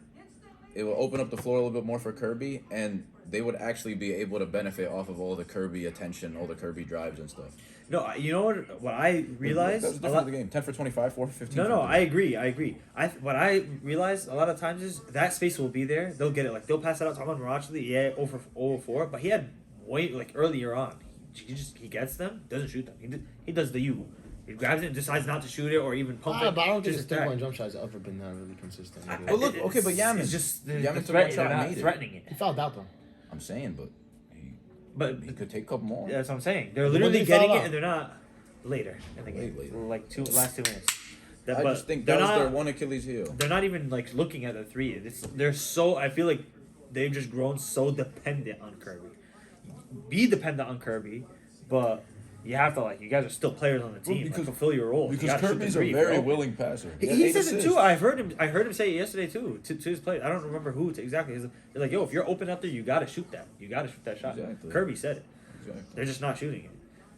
S1: it will open up the floor a little bit more for Kirby, and they would actually be able to benefit off of all the Kirby attention, all the Kirby drives and stuff.
S3: No, you know what I realized.
S1: That was
S3: a
S1: different
S3: lot-
S1: in the game. 10 for 25, 4 for 15.
S3: No,
S1: from
S3: I
S1: three.
S3: agree. What I realized a lot of times is that space will be there. They'll get it. Like they'll pass it out to Aman Rajli, yeah, 0-4, but he had way like earlier on. He gets them, doesn't shoot them. He does the you. He grabs it and decides not to shoot it or even pump it.
S2: But I don't think his
S3: just attack.
S2: 3-point jump shot's ever been really consistent.
S1: Well, look, okay, but Yamin.
S3: It's just
S1: Yamin
S3: the
S1: took
S3: threat,
S1: one shot
S3: they're
S1: and
S3: not
S1: made it.
S3: threatening it.
S2: He fouled out though.
S1: I'm saying, but
S3: But
S1: he could take a couple more.
S3: that's what I'm saying. They're
S2: When
S3: literally
S2: did he foul
S3: getting it
S2: out?
S3: and they're not later in the game.
S1: Later.
S3: Like last 2 minutes.
S1: I
S3: But
S1: just think
S3: they're
S1: that was
S3: not-
S1: their one Achilles heel.
S3: They're not even like looking at the 3. They're so. I feel like they've just grown so dependent on Kirby. Be dependent on Kirby, but you have to like. You guys are still players on the team.
S1: because-
S3: like, fulfill your role.
S1: Because Kirby's a very willing passer.
S3: He
S1: had 8
S3: says it
S1: assists.
S3: too. I heard him say it yesterday too to his players. I don't remember who exactly. They're like, yo, if you're open out there, you gotta shoot that. You gotta shoot that shot.
S1: Exactly.
S3: Kirby said it.
S1: Exactly.
S3: They're just not shooting it.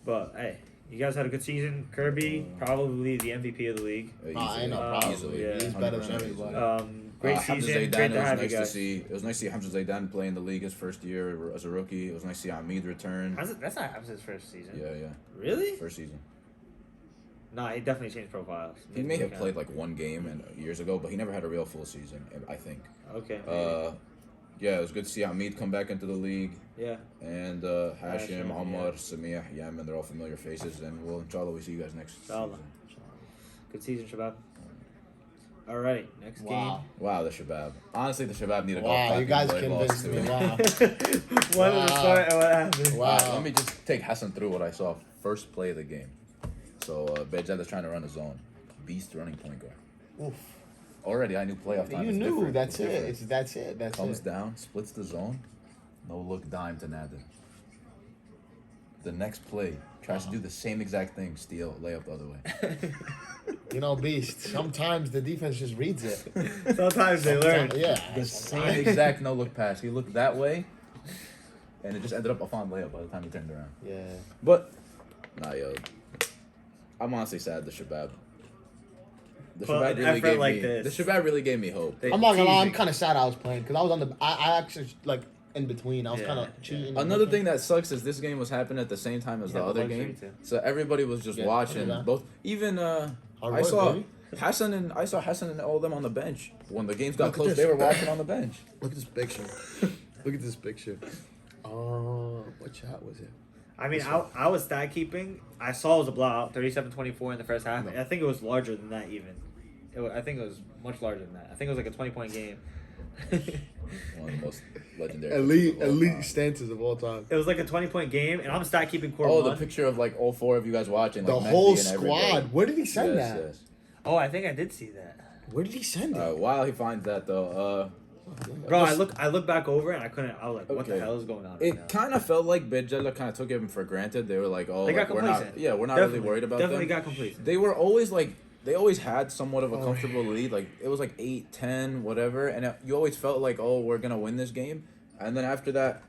S3: But hey, you guys had a good season. Kirby, probably the MVP of the league.
S2: I know,
S3: probably.
S1: Easily.
S3: Yeah.
S2: He's better than
S1: 100%
S2: everybody.
S3: Great
S1: Hamza
S3: season.
S1: Zaidan,
S3: Great to
S1: it was
S3: have you
S1: nice to
S3: guys.
S1: see. It was nice to see Hamza Zaidan play in the league his first year as a rookie. It was nice to see Hamid return.
S3: That's not Hamza's first season.
S1: Yeah.
S3: Really?
S1: First season.
S3: Nah, he definitely changed profiles.
S1: He may have played like one game years ago, but he never had a real full season, I think.
S3: Okay.
S1: Yeah, it was good to see Hamid come back into the league.
S3: Yeah.
S1: And
S3: Hashim,
S1: Hashim, Omar,
S3: yeah.
S1: Samih, Yamin, they're all familiar faces. And we'll, inshallah, we see you guys next
S3: Inshallah.
S1: season.
S3: Good season, Shabab. All right, next
S2: Wow.
S1: Wow, the Shabab. Honestly, the Shabab need a golf
S2: Wow,
S1: clap
S2: you guys
S1: even though they lost
S2: convinced
S1: to
S2: me. Wow.
S3: game. What
S2: Wow.
S3: is the story? What happened?
S2: Wow.
S1: Alright, let me just take Hassan through what I saw first play of the game. So, Bejad is trying to run a zone. Beast running point guard.
S2: Oof.
S1: Already, I knew playoff time.
S2: You
S1: is
S2: knew.
S1: different.
S2: That's
S1: It's
S2: it.
S1: different.
S2: That's it. That's
S1: Comes
S2: it.
S1: down, splits the zone. No look dime to Nader. The next play, tries to do the same exact thing, steal, layup the other way.
S2: You know, Beast. Sometimes the defense just reads it.
S3: Sometimes they learn.
S2: Yeah.
S1: The same exact no look pass. He looked that way, and it just ended up a fun layup by the time he turned around.
S2: Yeah.
S1: But, nah, yo. I'm honestly sad the Shabab. The
S3: Well,
S1: Shabab
S3: an
S1: really
S3: effort
S1: gave
S3: like
S1: me.
S3: this.
S1: The Shabab really gave me hope.
S3: They-
S2: I'm not gonna lie. I'm
S3: teasing.
S2: kind of sad I was playing because I was on the. I actually like in between. I was
S3: Yeah,
S2: kind of
S3: yeah.
S2: cheating. and
S1: Another
S2: looking.
S1: thing that sucks is this game was happening at the same time as
S3: Yeah,
S1: the
S3: the
S1: other
S3: luxury
S1: game,
S3: too.
S1: so everybody was just
S2: Yeah,
S1: watching
S2: yeah.
S1: both. Even
S2: Hard
S1: I
S2: work,
S1: saw
S2: baby.
S1: Hassan and all of them on the bench when the games got
S2: Look at
S1: close.
S2: this.
S1: They were watching on the bench.
S2: Look at this picture. Look at this picture. What shot was it?
S3: I mean, I was stat keeping. I saw it was a blowout, 37-24 in the first half.
S2: No.
S3: I think it was larger than that even. I think it was much larger than that. I think it was like a 20-point game.
S1: One of the most legendary.
S2: elite stances of all time.
S3: It was like a 20-point game, and I'm stat keeping court
S1: Oh,
S3: one.
S1: the picture of like all 4 of you guys watching.
S2: The
S1: Like,
S2: whole
S1: Mehdi and everybody.
S2: squad. Where did he send
S1: Yes,
S2: that?
S1: yes.
S3: Oh, I think I did see that.
S2: Where did he send it?
S1: While he finds that though,
S3: Bro, I look back over and I couldn't. I was like, what the
S1: Okay.
S3: hell is going on? Right
S1: it
S3: now?
S1: kind of felt like Bedjella kind of took him for granted. They were like, oh,
S3: They
S1: like,
S3: got
S1: we're not,
S3: complacent.
S1: we're not
S3: Definitely,
S1: really worried about
S3: definitely
S1: them.
S3: got complacent.
S1: They were always like, they always had somewhat of a comfortable lead. Like it was like 8-10, whatever, and you always felt like, oh, we're gonna win this game. And then after that,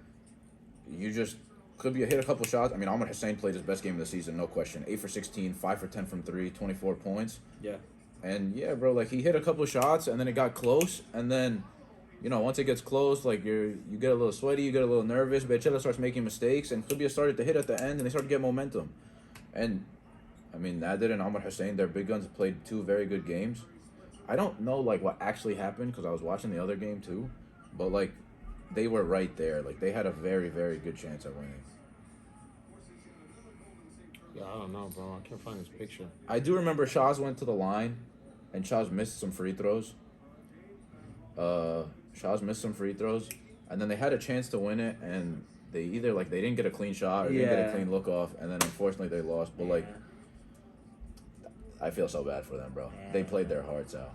S1: you just could be hit a couple shots. I mean, Ahmed Hussein played his best game of the season, no question. 8 for 16, 5 for 10 from 3, 24 points.
S3: Yeah.
S1: And yeah, bro, like he hit a couple shots and then it got close, and then, you know, once it gets close, like you get a little sweaty, you get a little nervous. Becella starts making mistakes, and Kubia started to hit at the end, and they started to get momentum. And I mean, Nadir and Ahmed Hussein, their big guns, played 2 very good games. I don't know like what actually happened because I was watching the other game too, but like they were right there. Like they had a very, very good chance at winning.
S2: Yeah, I don't know, bro. I can't find his picture.
S1: I do remember Shaz went to the line, and Shaz missed some free throws. Shaz missed some free throws, and then they had a chance to win it, and they either like they didn't get a clean shot or they didn't get a
S3: Yeah.
S1: clean look off, and then unfortunately they lost. But like, I feel so bad for them, bro. They played their hearts out.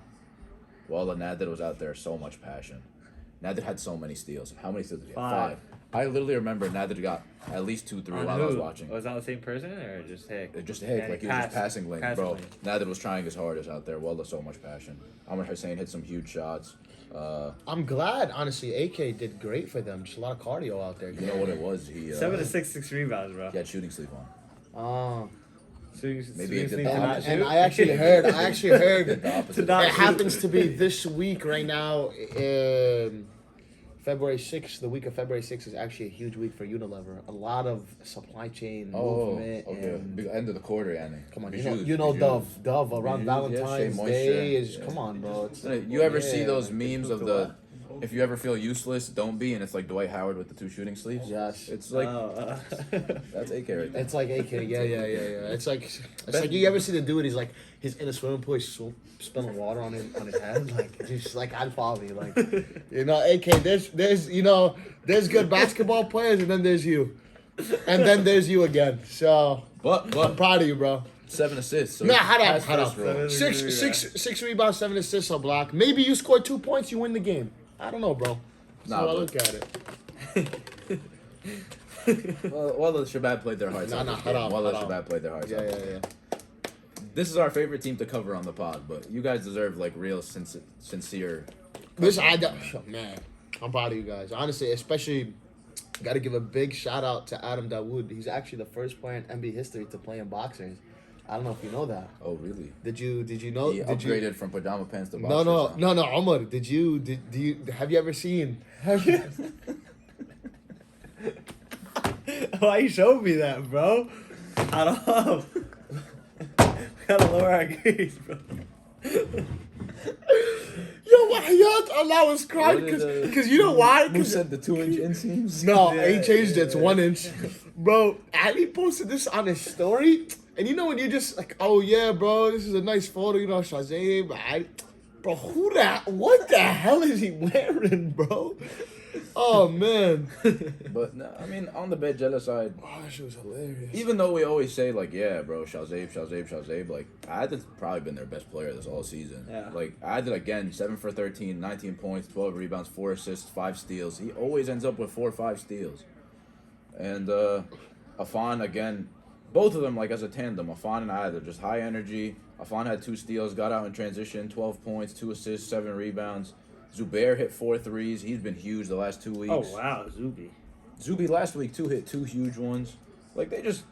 S1: While Nadir was out there, so much passion. Nadir had so many steals. How many steals did he have?
S3: 5.
S1: I literally remember Nadir got at least 2, 3
S3: On
S1: while I was
S3: who?
S1: watching.
S3: Was that the same person or just Hick?
S1: Just a hit,
S3: Yeah,
S1: like he was just passing lanes,
S3: passing
S1: bro.
S3: lanes.
S1: Nadir was trying his hardest out there. Wallah, so much passion. Ahmed Hussein hit some huge shots.
S2: I'm glad, honestly. AK did great for them. Just a lot of cardio out there.
S1: You know what it was? He
S3: 7 to 6 rebounds, bro.
S1: he had shooting sleeve on.
S2: Oh.
S1: Maybe he did
S3: sleep
S1: the
S3: to not
S1: opposite.
S2: And
S3: shoot.
S2: I actually heard.
S1: The opposite.
S3: To not
S2: It
S3: shoot.
S2: happens to be this week right now. February 6th, the week of February 6th is actually a huge week for Unilever. A lot of supply chain movement.
S1: okay.
S2: And
S1: Big end of the quarter, Yanni.
S2: come on,
S1: Bijou,
S2: you know
S1: Bijou.
S2: Dove around
S1: Bijou, yeah,
S2: Valentine's
S1: Shea
S2: Day
S1: Moisture.
S2: is, come on, bro. It's,
S1: You ever see
S2: yeah,
S1: those
S2: like,
S1: memes of the, if you ever feel useless, don't be, and it's like Dwight Howard with the 2 shooting sleeves?
S2: Yes.
S1: It's like,
S3: Oh,
S1: that's AK right there.
S2: It's like AK, yeah. It's like you ever see the dude? He's like he's in a swimming pool, he's spilling water on his head, like just like I'd follow me, like AK. There's there's good basketball players, and then there's you, and then there's you again. So I'm
S1: But
S2: proud of you, bro.
S1: 7 assists. So
S2: Nah,
S1: he
S2: hold up,
S1: passed
S2: hold
S1: first
S2: up.
S1: row.
S2: Six rebounds, 7 assists, a block. Maybe you score 2 points, you win the game. I don't know, bro. That's
S1: Nah,
S2: how I
S1: but-
S2: look at it.
S1: Wallah Shabab played their hearts out.
S2: Nah,
S1: this
S2: hold
S1: game.
S2: on,
S1: Wallah
S2: hold on.
S1: Shabab played their hearts
S2: Yeah,
S1: out.
S2: yeah.
S1: This is our favorite team to cover on the pod, but you guys deserve like real sincere.
S2: Listen, man, I'm proud of you guys. Honestly, especially, got to give a big shout out to Adam Dawood. He's actually the first player in NBA history to play in boxers. I don't know if you know that.
S1: Oh really?
S2: Did you know?
S1: He
S2: Did
S1: upgraded
S2: you?
S1: from pajama pants to
S2: No,
S1: boxers.
S2: no, Omar. Do you have you ever seen? Have you?
S3: Why you showed me that, bro? I don't know. We gotta lower our gaze, bro.
S2: Yo, why y'all allow us crying?
S1: What did,
S2: Because you know why?
S1: Who said the 2-inch inseams?
S2: No,
S3: Yeah,
S2: he changed it to
S3: yeah.
S2: 1 inch. Bro, Ali posted this on his story. And you know when you're just like, oh yeah, bro, this is a nice photo, you know, Shazam. Bro, what the hell is he wearing, bro? Oh, man.
S1: But no, I mean, on the Bedjella side,
S2: Oh, that shit was hilarious.
S1: even though we always say like, yeah, bro, Shazab, like Adil's probably been their best player this all season.
S3: Yeah.
S1: Like Adil again, 7 for 13, 19 points, 12 rebounds, 4 assists, 5 steals. He always ends up with 4 or 5 steals. And Afan again, both of them like as a tandem, Afan and Adil, just high energy. Afan had 2 steals, got out in transition, 12 points, 2 assists, 7 rebounds. Zubair hit 4 threes. He's been huge the last 2 weeks.
S3: Oh wow, Zuby.
S1: Zuby last week too hit 2 huge ones. Like they just,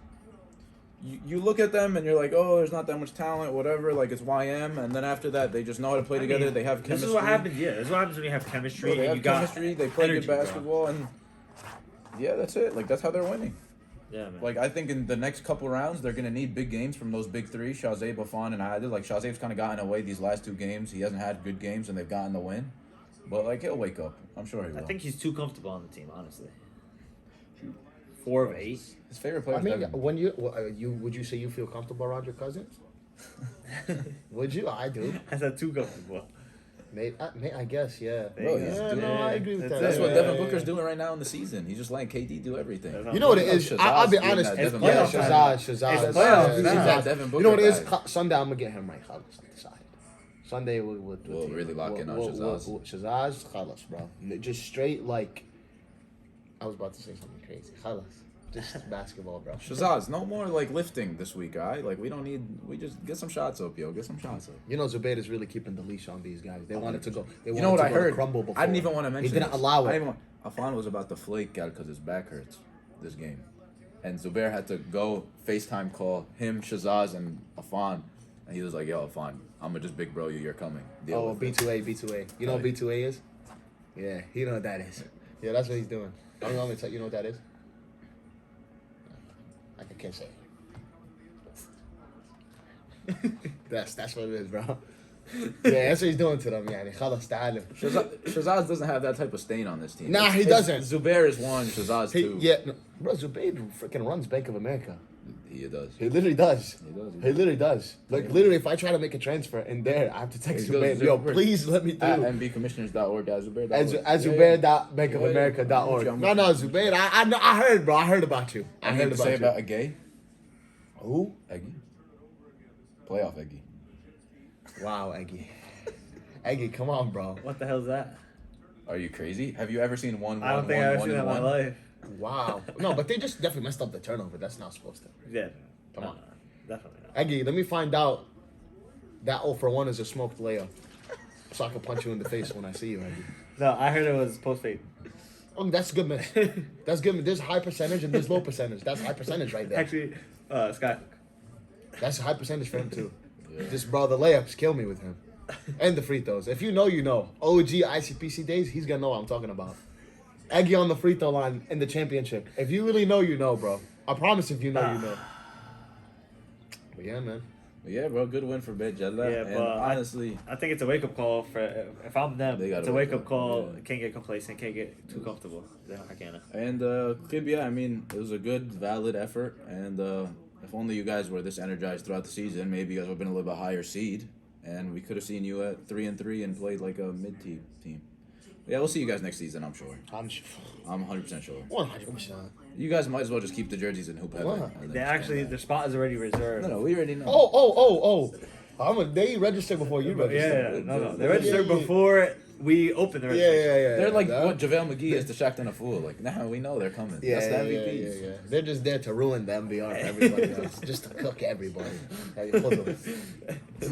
S1: you look at them and you're like, oh, there's not that much talent, whatever. Like it's YM, and then after that they just know how to play together. They have chemistry.
S3: This is what happens. Yeah, this is what happens when you have chemistry.
S1: Bro, they
S3: and
S1: have
S3: you got
S1: chemistry. They play
S3: energy,
S1: good
S3: bro.
S1: basketball, and yeah, that's it. Like that's how they're winning.
S3: Yeah, man.
S1: Like I think in the next couple rounds they're gonna need big games from those big 3, Shazab, Afan, and Adil. Like Shazab's kind of gotten away these last 2 games. He hasn't had good games, and they've gotten the win. But like he'll wake up. I'm sure he will.
S3: I think he's too comfortable on the team, honestly. 4 of 8.
S1: His favorite player.
S2: I mean,
S1: Devin.
S2: when you would you say you feel comfortable around your cousins? Would you? I do.
S3: I said 2 comfortable.
S2: Maybe, I guess, yeah.
S1: Bro, he's
S2: Yeah,
S1: doing-
S2: no, I agree with that.
S1: That's what
S2: Yeah,
S1: Devin
S2: yeah,
S1: Booker's
S2: yeah.
S1: doing right now in the season. He's just letting KD do everything.
S2: You know what it is? I'll be
S1: Shazad's
S2: honest.
S1: doing that Devin
S2: Yeah,
S1: Booker
S2: Shazad.
S3: It's
S2: Yeah,
S3: playoffs now.
S2: Shazad.
S1: That Devin
S2: You know what it is?
S1: Booker
S2: Sunday, I'm gonna get him right. Khalas on the side. Sunday, we'll
S1: really lock in on Shazaz.
S2: Shazaz, Khalas, bro. Just straight like. I was about to say something crazy. Khalas. Just basketball, bro.
S1: Shazaz, no more like lifting this week, all right? Like we don't need. We just get some shots up, yo. Get some shots up.
S2: You know, Zubair is really keeping the leash on these guys. They wanted to go. They
S1: You
S2: wanted
S1: know what
S2: to
S1: I
S2: go to
S1: heard?
S2: Crumble before.
S1: I didn't even want to mention.
S2: He didn't
S1: this.
S2: allow
S1: I
S2: it.
S1: didn't want, Afan was about to flake out because his back hurts this game, and Zubair had to go FaceTime call him, Shazaz, and Afan, and he was like, "Yo, Afan, I'm gonna just big bro you. You're coming." Deal
S2: Oh,
S1: with it."
S2: B2A. You know what
S1: Right.
S2: B2A is? Yeah, you know what that is. Yeah, that's what he's doing. I don't know if you know what that is. I can't say. That's what it is, bro. Yeah, that's what he's doing to them. Yeah, خلاص تعالوا.
S1: Shazaz doesn't have that type of stain on this team.
S2: Nah, he doesn't.
S1: Zubair is one, Shazaz two.
S2: Yeah, no, bro, Zubair freaking runs Bank of America.
S1: He does.
S2: He literally does.
S1: He does.
S2: He literally does. Like literally, if I try to make a transfer in there, I have to text
S1: He goes
S2: Zubair.
S1: to
S2: Yo,
S1: Zubair.
S2: please let me
S1: At
S2: through.
S1: mbcommissioners.org, at Zubair.
S2: At Zubair.bankofamerica.org.
S1: Yeah.
S2: No, Zubair. I know. I heard, bro. I heard about you. I heard
S1: Anything to
S2: about
S1: say
S2: you.
S1: about Agay?
S2: Who?
S1: Eggy. Playoff Eggy.
S2: Wow, Eggy. Eggy, come on, bro.
S3: What the hell is that?
S1: Are you crazy? Have you ever seen one?
S3: I don't think I've ever seen that in my life.
S2: Wow. No, but they just definitely messed up the turnover. That's not supposed to.
S3: Yeah.
S2: Come on.
S3: Definitely not.
S2: Eggy, let me find out that 0 for 1 is a smoked layup. So I can punch you in the face when I see you, Eggy.
S3: No, I heard it was post fade.
S2: Oh, that's good, man. That's good, man. There's high percentage and there's low percentage. That's high percentage right there.
S3: Actually, Sky.
S2: That's high percentage for him, too. Just, bro, the layups kill me with him. And the free throws. If you know, you know. OG ICPC days, he's going to know what I'm talking about. Eggy on the free throw line in the championship. If you really know, you know, bro. I promise if you know, you know. But yeah, man.
S1: But yeah, bro, good win for Bet Jella.
S3: Yeah,
S1: and
S3: but
S1: honestly,
S3: I think it's a wake up call for if I'm them.
S1: They gotta
S3: It's a
S1: wake
S3: wake up
S1: up,
S3: call.
S1: yeah.
S3: Can't get complacent. Can't get too comfortable. I can't.
S1: and Kibia, I mean, it was a good, valid effort. And if only you guys were this energized throughout the season, maybe you guys would have been a little bit higher seed, and we could have seen you at 3-3 and played like a mid-team team. Yeah, we'll see you guys next season, I'm sure.
S2: I'm
S1: I'm 100% sure.
S2: 100%.
S1: You guys might as well just keep the jerseys in hoop heaven.
S2: Wow.
S1: and then
S3: They
S1: just
S3: actually
S1: come
S3: their
S1: back.
S3: spot is already reserved.
S1: No, we already know.
S2: They registered before you registered.
S3: Yeah, they registered before we opened the registration.
S1: They're like
S2: no?
S1: what JaVale McGee is to Shaqtin' a Fool. Like, nah, we know they're coming. That's the MVPs.
S2: They're just there to ruin the MVR for everybody else. Just to cook everybody.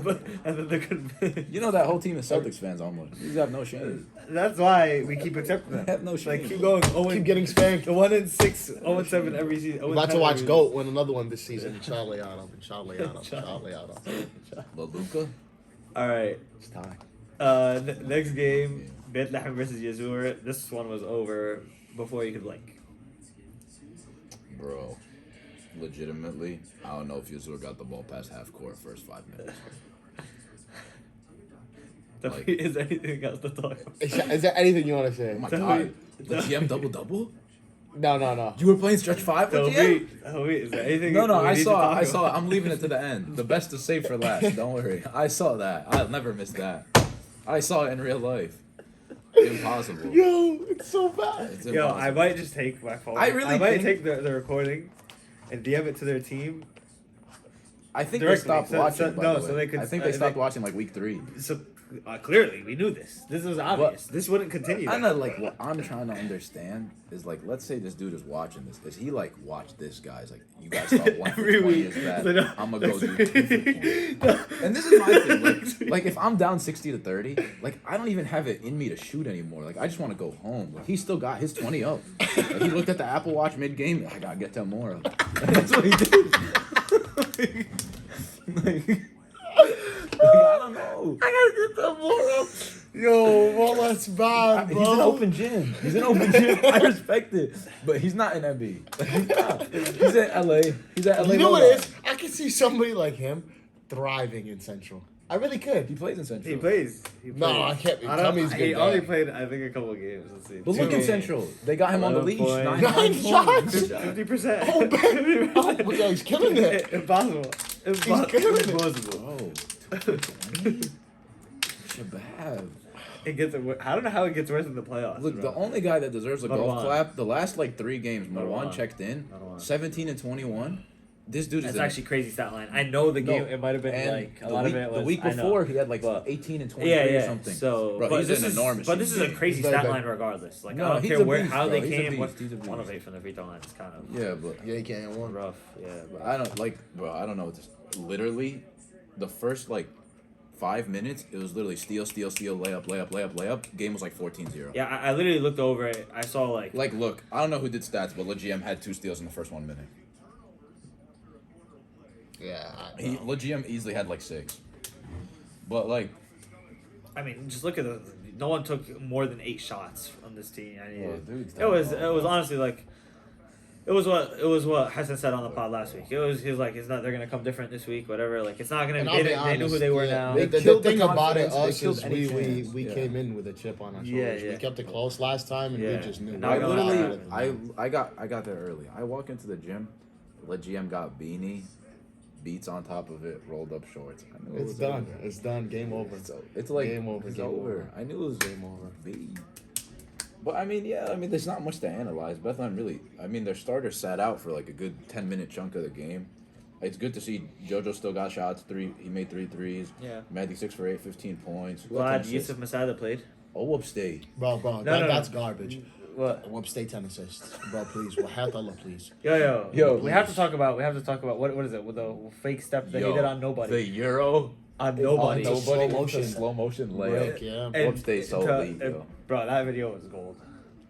S3: But and then they couldn't.
S1: You know that whole team is Celtics fans almost. These have no shame.
S3: That's why we keep accepting them.
S1: They have no shame.
S3: Like keep going.
S2: Keep getting spanked.
S3: The 1-6, 0-7 every season.
S2: We're about to watch GOAT win another one this season. Inshallah,
S1: But Luka,
S3: All right.
S2: It's time.
S3: Next game, Bethlehem versus Yazur. This one was over before you could blink.
S1: bro, legitimately, I don't know if Yazur got the ball past half court first 5 minutes. Like-
S3: Is there anything else to talk about?
S2: Is there anything you want to say?
S1: Oh my
S3: Tell
S1: god,
S3: me-
S1: the GM double.
S2: No.
S1: You were playing stretch 5 with GM?
S3: Is there anything?
S1: No,
S3: we
S1: I
S3: need to
S1: saw.
S3: talk
S1: I
S3: about?
S1: saw. I'm leaving it to the end. The best is saved for last. Don't worry. I saw that. I'll never miss that. I saw it in real life. Impossible.
S2: Yo, it's so bad.
S1: It's
S3: Yo,
S1: impossible.
S3: I might just take my phone.
S1: I really
S3: might
S1: think-
S3: take the recording and DM it to their team.
S1: I think
S3: directly.
S1: they stopped
S3: So-
S1: watching.
S3: so-
S1: by
S3: no,
S1: the
S3: so
S1: way.
S3: they could-
S1: I think they
S3: they-
S1: stopped watching like week 3.
S3: So clearly, we knew this. This was obvious. This wouldn't continue.
S1: I know, like, what I'm trying to understand is, like, let's say this dude is watching this. Is he, like, watch this guy's, like, you guys thought 1 for
S3: Every
S1: 20
S3: week.
S1: is bad.
S3: So no-
S1: I'm gonna go do 2 for 20. And this is my thing. Like, if I'm down 60-30, like, I don't even have it in me to shoot anymore. Like, I just want to go home. Like, he still got his 20 up. Like, he looked at the Apple Watch mid-game. I gotta get 10 more up. That's what he did. like, I don't know.
S2: I gotta get that more up. Yo, well, that's bad, bro.
S1: He's an open gym. He's an open gym. I respect it. But he's not in MB. Like, he's not. He's at LA. He's at LA.
S2: You know what
S1: Mobile.
S2: it is? I can see somebody like him thriving in Central. I really could.
S1: He plays in Central.
S3: He plays.
S2: No, I can't.
S3: I
S2: Tell
S3: don't,
S2: me he's
S3: he
S2: good
S3: only
S2: there.
S3: played, I think, a couple of games. Let's see.
S1: But look
S3: Two
S1: in
S3: games.
S1: Central. They got him on the
S3: 11
S1: leash.
S3: points.
S2: 9 shots.
S3: 50%.
S2: Oh, man. Oh, yeah, he's killing it.
S3: Impossible.
S2: killing it.
S3: Impossible.
S1: Oh, Shabab.
S3: It gets. I don't know how it gets worse in the playoffs.
S1: Look,
S3: bro.
S1: the only guy that deserves a golf
S3: Marwan.
S1: clap, the last like 3 games, Marwan
S3: Marwan.
S1: checked in,
S3: Marwan.
S1: 17 and 21. This dude
S3: That's
S1: is
S3: actually crazy stat line. I know the game.
S1: No,
S3: It might have been
S1: and
S3: like a
S1: the
S3: lot
S1: week,
S3: of it was.
S1: the week
S3: I know.
S1: before he had like
S3: But-
S1: 18 and 23
S3: Yeah,
S1: or
S3: yeah.
S1: something.
S3: So,
S1: Bro,
S3: but
S1: he's
S3: this
S1: an
S3: is,
S1: enormous.
S3: but this is a
S1: beast.
S3: crazy
S2: He's very
S3: stat
S2: big.
S3: line regardless. Like
S1: No,
S3: I don't
S1: he's
S3: care
S1: a
S3: where
S1: beast,
S3: how
S1: bro.
S3: they
S1: He's a
S3: came.
S1: beast. He's a beast.
S3: 1 of 8 from the free throw line is kind of
S2: Yeah, he can't hit one.
S3: rough. Yeah, but
S1: I don't like, bro. I don't know. Just literally, the first like 5 minutes, it was literally steal, layup. Game was like 14-0.
S3: yeah, I literally looked over it. I saw like
S1: Like, look, I don't know who did stats, but LeGM had 2 steals in the first 1 minute.
S2: Yeah.
S1: LeGM easily had like 6. But like,
S3: I mean, just look at the. No one took more than 8 shots on this team. I mean,
S1: Well, dude's
S3: it was
S1: done.
S3: honestly like. It was what Hassan said on the pod last week. He was like, it's not. They're gonna come different this week, whatever. Like, it's not gonna.
S2: And
S3: They,
S2: I'll be
S3: they knew who
S2: honest,
S3: they were
S2: yeah,
S3: now.
S1: They
S2: The
S1: killed the
S2: thing about it,
S1: confidence. They
S2: us
S1: killed
S2: is
S1: any
S2: we
S1: chance.
S2: we
S1: Yeah.
S2: came in with a chip on our
S3: Yeah,
S2: shoulders.
S3: yeah.
S2: We kept it close last time, and
S3: Yeah.
S2: we just knew.
S3: Not
S1: I
S3: gonna
S1: literally,
S3: lie.
S1: I got there early. I walk into the gym, LeGM got beanie, beats on top of it, rolled up shorts. I knew it
S2: It's
S1: was
S2: done.
S1: over.
S2: It's done. Game over.
S1: It's like
S2: Game over,
S1: It's
S2: game
S1: over.
S2: over.
S1: I knew it was
S2: Game over.
S1: B. But I mean, yeah, I mean, there's not much to analyze. Bethlehem really, I mean, their starter sat out for like a good 10-minute chunk of the game. It's good to see JoJo still got shots. He made 3 threes.
S3: Yeah.
S1: Mehdi 6 for 8, 15 points.
S3: Glad Yusuf Masada played.
S1: Oh, upstate.
S2: Bro,
S3: No,
S2: that's
S3: no.
S2: garbage.
S3: What?
S2: Whoop State 10 assists. Bro, please. Wahat please.
S3: Yo. We have
S1: please.
S3: to talk about. What is it with the fake step that he
S1: Yo,
S3: did on nobody.
S1: The Euro.
S3: On nobody.
S2: Oh,
S1: Nobody
S2: slow motion.
S1: slow motion
S2: Break,
S1: layup.
S2: yeah.
S3: And
S1: Upstate so
S3: to-
S1: elite, yo.
S3: Bro, that video was gold.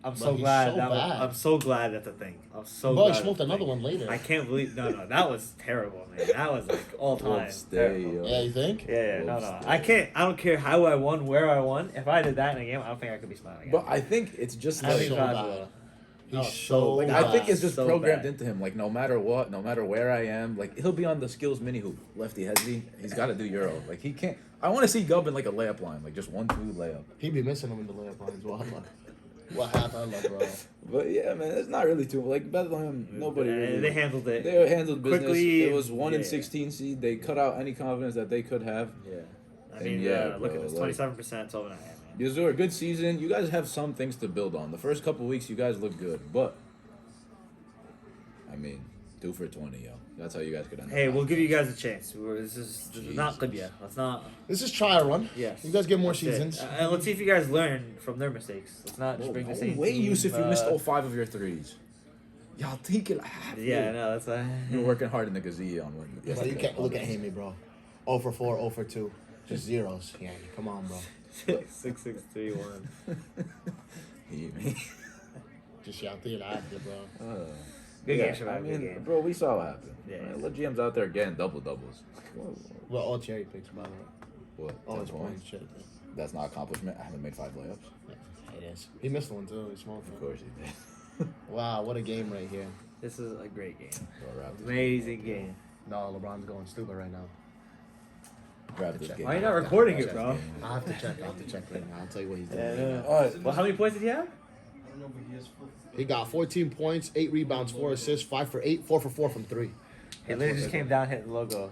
S3: I'm so
S2: he's
S3: glad
S2: so
S3: that was,
S2: bad.
S3: I'm so glad that's a thing. I'm so
S2: Bro,
S3: glad.
S2: he smoked
S3: that's a
S2: another
S3: thing.
S2: one later.
S3: I can't believe that was terrible, man. That was like all time.
S1: Upstate,
S3: terrible.
S1: yo.
S2: Yeah, you think?
S3: Yeah, no.
S1: Upstate.
S3: I don't care how I won, where I won. If I did that in a game, I don't think I could be smiling.
S1: But I think it's just
S3: I
S1: like
S3: think
S2: so
S3: God's
S2: bad.
S3: will.
S2: He's
S3: Oh,
S2: so
S3: like,
S1: I think
S2: bad.
S1: it's just
S3: So
S1: programmed
S3: bad.
S1: into him. Like no matter what, no matter where I am, like he'll be on the skills mini hoop, lefty heavy. He's got to do Euro. Like he can't. I want to see Gubb in like a layup line, like just 1-2 layup.
S2: He'd be missing him in the layup line as well. Wahat bro.
S1: But yeah, man, it's not really too like Bethlehem. Nobody really.
S3: They handled it.
S1: They handled business.
S3: quickly.
S1: It was 1 and
S3: Yeah.
S1: 16 seed. They cut out any confidence that they could have.
S3: Yeah. I
S1: And
S3: mean,
S1: yeah,
S3: look
S1: bro,
S3: at this,
S1: like-
S3: 27%, 12.5. Man.
S1: Yazur, good season. You guys have some things to build on. The first couple weeks, you guys look good, but I mean, 2 for 20, yo. That's how you guys could end.
S3: Hey,
S1: up.
S3: we'll give you guys a chance. This is not
S1: Jesus.
S3: Qibya. Let's not.
S2: This is trial run.
S3: Yes.
S2: You guys get more
S3: That's it.
S2: seasons.
S3: And let's see if you guys learn from their mistakes. Let's not just
S1: Oh,
S3: bring the
S1: no
S3: same
S1: way,
S3: team.
S1: Yusuf, you missed all 5 of your threes. Y'all think it.
S3: Yeah, no, that's why.
S1: You were working hard in the gazille on one.
S2: Bro, you can't look at Hammy, bro. 0 for 4, 0 for 2. Just zeros. Yeah, come on, bro.
S3: 6-6-3-1.
S2: Just out there, bro.
S3: Good
S1: Yeah,
S3: game, Shabab.
S1: I
S3: Good
S1: mean,
S3: game.
S1: bro, we saw what happened.
S3: Yeah.
S1: Let GM's out there getting doubles.
S2: We're all cherry picks, by the way.
S1: What?
S2: All
S1: 10
S2: his
S1: points?
S2: points, shit.
S1: That's not accomplishment. I haven't made 5 layups.
S2: It is. He missed one, too. He smoked
S1: Of
S2: one.
S1: course he did.
S2: Wow, what a game right here.
S3: This is a great game.
S1: Bro, Raptors.
S3: Amazing game.
S2: No, LeBron's going stupid right now.
S1: Raptors
S2: Check.
S1: game.
S3: Why are you not recording it,
S1: Raptors
S3: bro?
S1: game.
S2: I have to check right now. I'll tell you what he's doing.
S3: Yeah,
S2: right
S3: no.
S2: now.
S1: All right.
S3: Well, how many points did he have?
S2: He got 14 points, 8 rebounds, 4 assists, 5 for 8, 4 for 4 from 3.
S3: He literally just came down, hit the logo.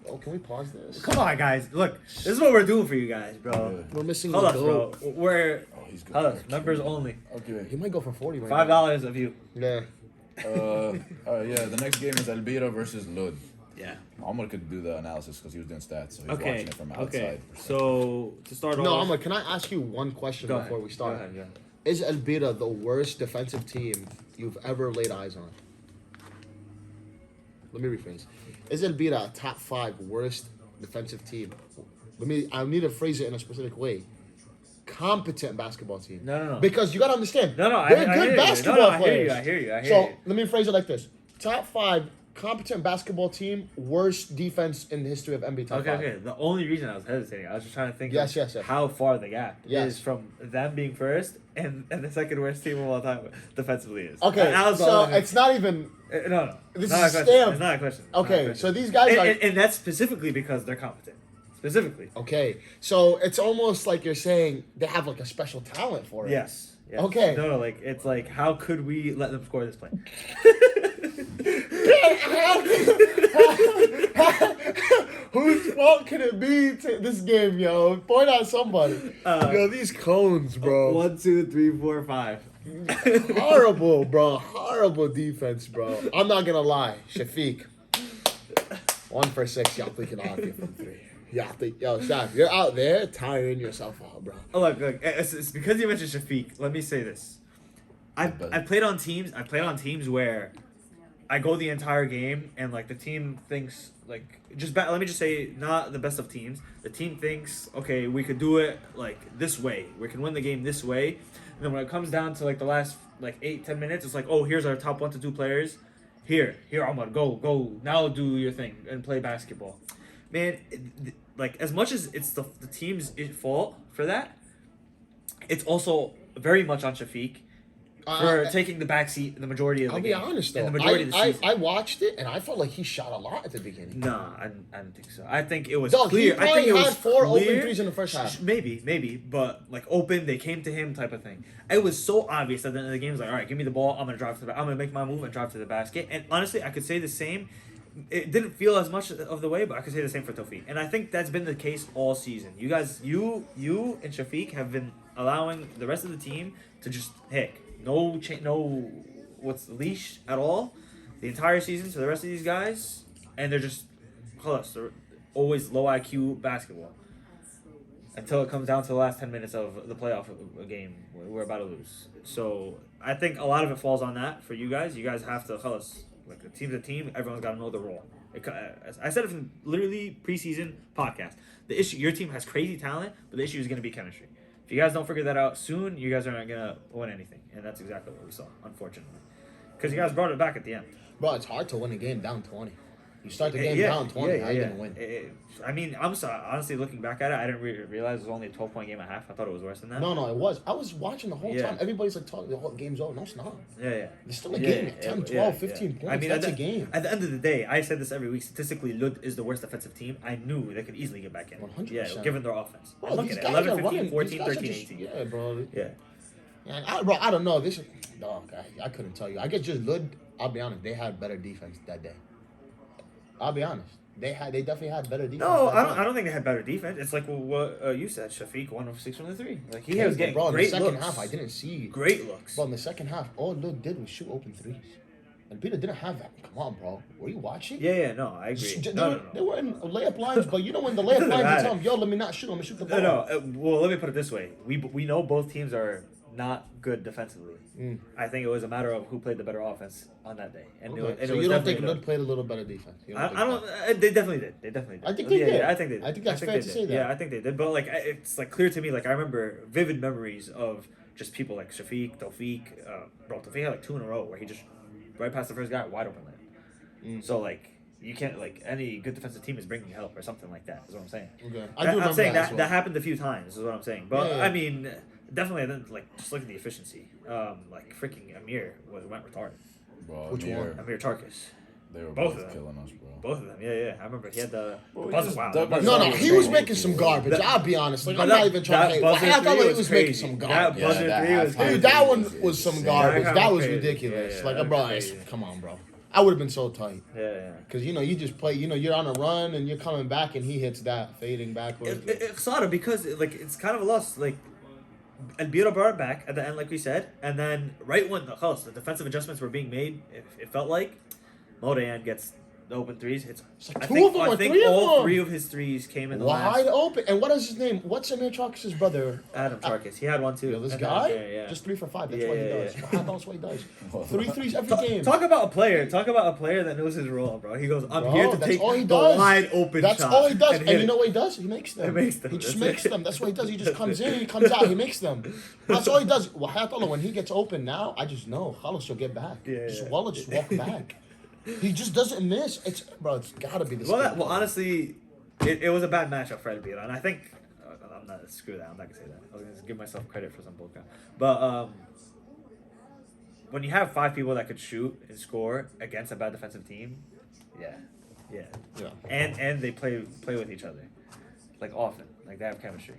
S2: Oh, can we pause this?
S3: Come on, guys. Look, this is what we're doing for you guys, bro.
S2: We're missing
S3: Hold
S2: the
S3: us, bro.
S2: goal.
S3: We're
S1: Oh, he's good.
S3: hold us. Members only.
S1: Okay.
S2: He might go for 40 right
S3: $5 of you.
S2: now. Yeah.
S1: Yeah, the next game is Elvira versus Lud.
S3: Yeah.
S1: Omar could do the analysis because he was doing stats, so he's
S3: Okay.
S1: watching it from outside.
S3: Okay. So to start
S2: No,
S3: off,
S2: Amma, can I ask you one question
S3: go
S2: before
S3: ahead.
S2: we start?
S3: Go ahead, yeah.
S2: Is Elvira the worst defensive team you've ever laid eyes on? Let me rephrase. Is Elvira a top 5 worst defensive team? I need to phrase it in a specific way. Competent basketball team.
S3: No.
S2: Because you gotta understand.
S3: No, I
S2: they're
S3: hear
S2: good
S3: you.
S2: basketball
S3: No, I hear
S2: players.
S3: you. I hear you. I hear
S2: So
S3: you.
S2: let me phrase it like this: top 5 competent basketball team, worst defense in the history of NBA top 5.
S3: Okay. The only reason I was hesitating, I was just trying to think
S2: Yes,
S3: of
S2: yes, yes.
S3: how far the gap
S2: Yes.
S3: is from them being first and the second worst team of all time defensively is.
S2: Okay,
S3: That was the
S2: so
S3: only-
S2: it's not even.
S3: No.
S2: This
S3: Not
S2: is
S3: a
S2: a
S3: question.
S2: scam.
S3: It's not a question. It's not a
S2: Okay,
S3: question.
S2: so these guys are.
S3: And that's specifically because they're competent. specifically.
S2: Okay, so it's almost like you're saying they have like a special talent for it.
S3: Yes. Yes.
S2: Okay.
S3: No, like it's like how could we let them score this play?
S2: Whose fault can it be to this game, yo? Point out somebody. Yo, these cones, bro.
S3: 1, 2, 3, 4, 5.
S2: Horrible, bro. Horrible defense, bro. I'm not gonna lie, Shafiq. 1 for 6. Y'all thinking hockey from 3. Y'all think, yo, Shaf, you're out there tiring yourself out, bro.
S3: Oh, look, it's because you mentioned Shafiq. Let me say this. I played on teams. I played on teams where I go the entire game and like the team thinks like let me just say not the best of teams. The team thinks okay we could do it like this way. We can win the game this way. And then when it comes down to like the last like 8-10 minutes, it's like oh here's our top 1 to 2 players. Here Omar, go now do your thing and play basketball. Man, like as much as it's the team's fault for that, it's also very much on Shafiq. For taking the backseat the majority of the game.
S2: I'll be honest though.
S3: The majority of the season.
S2: I watched it and I felt like he shot a lot at the beginning.
S3: Nah, I don't think so. I think it was
S2: Dog,
S3: clear.
S2: He
S3: I think it was
S2: had 4
S3: clear.
S2: open threes in the first half.
S3: Maybe, but like open, they came to him type of thing. It was so obvious at the end of the game. It was like, all right, give me the ball. I'm gonna drive to the. I'm gonna make my move and drive to the basket. And honestly, I could say the same. It didn't feel as much of the way, but I could say the same for Tawfiq. And I think that's been the case all season. You guys, you and Shafiq have been allowing the rest of the team to just no leash at all the entire season to the rest of these guys, and they're just they're always low IQ basketball until it comes down to the last 10 minutes of the playoff game we're about to lose. So I think a lot of it falls on that for you guys. You guys have to like the team's a team. Everyone's got to know the role. I said it from literally preseason podcast. The issue, your team has crazy talent, but the issue is going to be chemistry. If you guys don't figure that out soon, you guys are not going to win anything. And that's exactly what we saw, unfortunately. Because you guys brought it back at the end.
S2: Bro, it's hard to win a game down 20. You start the game down 20, how you going to win?
S3: I mean, I'm sorry. Honestly, looking back at it, I didn't realize it was only a 12-point game at half. I thought it was worse than that.
S2: No, it was. I was watching the whole time. Everybody's like talking, the whole game's over. No, it's not.
S3: Yeah.
S2: It's still a game at 10, 12, 15 points.
S3: I mean,
S2: that's a game.
S3: At the end of the day, I said this every week. Statistically, Lud is the worst defensive team. I knew they could easily get back in.
S2: 100%.
S3: Yeah, given their offense.
S2: Bro,
S3: Look at it. 11, 15, 14, 13, 18.
S2: Yeah, bro.
S3: Yeah.
S2: And I don't know. Dog, I couldn't tell you. I guess just Lud, I'll be honest, they had better defense that day. I'll be honest. They definitely had better defense.
S3: No, I don't think they had better defense. It's like what you said. Shafiq 1 of 6 from the 3. Like he was getting
S2: bro,
S3: great
S2: in the second
S3: looks.
S2: half, I didn't see
S3: great looks.
S2: Bro, in the second half, all Lud did was shoot open threes. And Peter didn't have that. Come on, bro. Were you watching?
S3: Yeah, no, I agree.
S2: They were in layup lines, but you know when the layup lines, you tell them, yo, let me not shoot. I'm going to shoot the ball.
S3: No. Well, let me put it this way. We know both teams are not good defensively. I think it was a matter of who played the better offense on that day. And
S2: so you don't think Lud played a little better defense?
S3: I don't. They definitely did.
S2: I think they did.
S3: Yeah, I think they did.
S2: I think that's fair to say that.
S3: Yeah, I think they did. But like, it's like clear to me. Like I remember vivid memories of just people like Shafiq, Tawfiq. Bro, Tawfiq had like 2 in a row where he just right past the first guy, wide open lane. So like. You can't like any good defensive team is bringing help or something like that. Is what I'm saying.
S2: Okay,
S3: I'm saying
S2: that
S3: that happened a few times. Is what I'm saying. But
S2: yeah.
S3: I mean, definitely, then like just look at the efficiency. Like freaking Amir went retarded.
S1: Bro,
S2: Which one?
S3: Amir Tarkus.
S1: They were
S3: Both
S1: both
S3: of them.
S1: killing us, bro.
S3: Both of them. Yeah. I remember he had the
S1: Bro,
S3: buzzer.
S1: just
S3: Wow.
S1: dug
S3: that
S1: my
S3: buzzer
S2: No,
S3: was
S2: he was
S3: crazy.
S2: making some garbage. I'll be honest. Like,
S3: But
S2: I'm not even trying to hate.
S3: buzzer
S2: I thought
S3: three
S2: like he
S3: was
S2: was making
S3: crazy.
S2: some
S3: That
S2: garbage.
S3: buzzer
S1: that
S3: three was
S1: halftime
S3: crazy.
S2: Dude, that one
S1: was
S2: was some
S1: insane.
S2: garbage.
S3: That
S2: That was
S3: crazy.
S2: ridiculous.
S3: Yeah,
S2: like,
S3: that
S2: bro,
S3: was crazy.
S2: come on, bro. I would have been so tight.
S3: Yeah.
S2: Because, you just play, you're on a run and you're coming back and he hits that, fading backwards.
S3: It's sort of because like it's kind of a loss. Like Albira brought it back at the end, like we said, and then right when the defensive adjustments were being made, it felt like Modayan gets the open threes.
S2: like two of them or three of
S3: all
S2: them.
S3: 3 of his threes came in the
S2: Wide
S3: last.
S2: open. And what is his name? What's Amir Tarkus' brother?
S3: Adam Tarkus. He had one too.
S2: Yo, this
S3: And
S2: guy?
S3: then, yeah.
S2: Just 3 for 5. That's
S3: Yeah,
S2: what he
S3: yeah,
S2: does.
S3: yeah.
S2: That's what he does. 3 threes every game.
S3: Talk about a player. Talk about a player that knows his role, bro. He goes, "I'm
S2: Bro,
S3: here to
S2: that's
S3: take
S2: all he
S3: the
S2: does.
S3: wide open
S2: That's
S3: shot."
S2: all he does.
S3: hit
S2: And you
S3: it.
S2: know what he does? He makes them.
S3: He makes them.
S2: He just
S3: That's
S2: makes
S3: it.
S2: them. That's what he does. He just comes in, he comes out, he makes them. That's all he does. Well, Hayatollah, when he gets open now, I just know Khalos will get back. Wallah just walk back. He just doesn't miss. It's gotta be this.
S3: Well, honestly, it was a bad matchup for Albira, and I think I'm not screw that. I'm not gonna say that. I was gonna give myself credit for some bullcrap. But when you have 5 people that could shoot and score against a bad defensive team, yeah,
S2: Yeah.
S3: and they play with each other. like often. Like they have chemistry.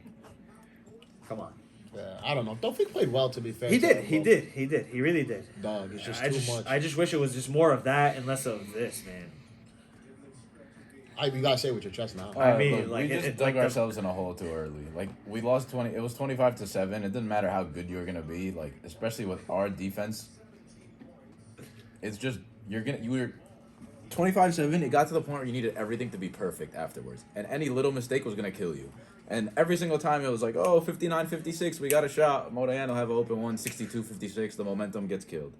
S3: Come on.
S2: Yeah, I don't know. Tawfiq played well, to be fair.
S3: He
S2: to
S3: did.
S2: him,
S3: He
S2: bro.
S3: did. He did. He really did.
S2: Dog, it's just
S3: I
S2: too
S3: just,
S2: much.
S3: I just wish it was just more of that and less of this, man.
S2: You gotta say it with your chest now.
S3: I mean,
S1: look,
S3: like,
S1: we just
S3: it's
S1: dug
S3: like the-
S1: ourselves in a hole too early. Like we lost 20. It was 25-7. It didn't matter how good you were gonna be. Like especially with our defense, it's just you were 25-7. It got to the point where you needed everything to be perfect afterwards, and any little mistake was gonna kill you. And every single time it was like, oh, 59-56, we got a shot. Modayan will have an open one, 62-56. The momentum gets killed,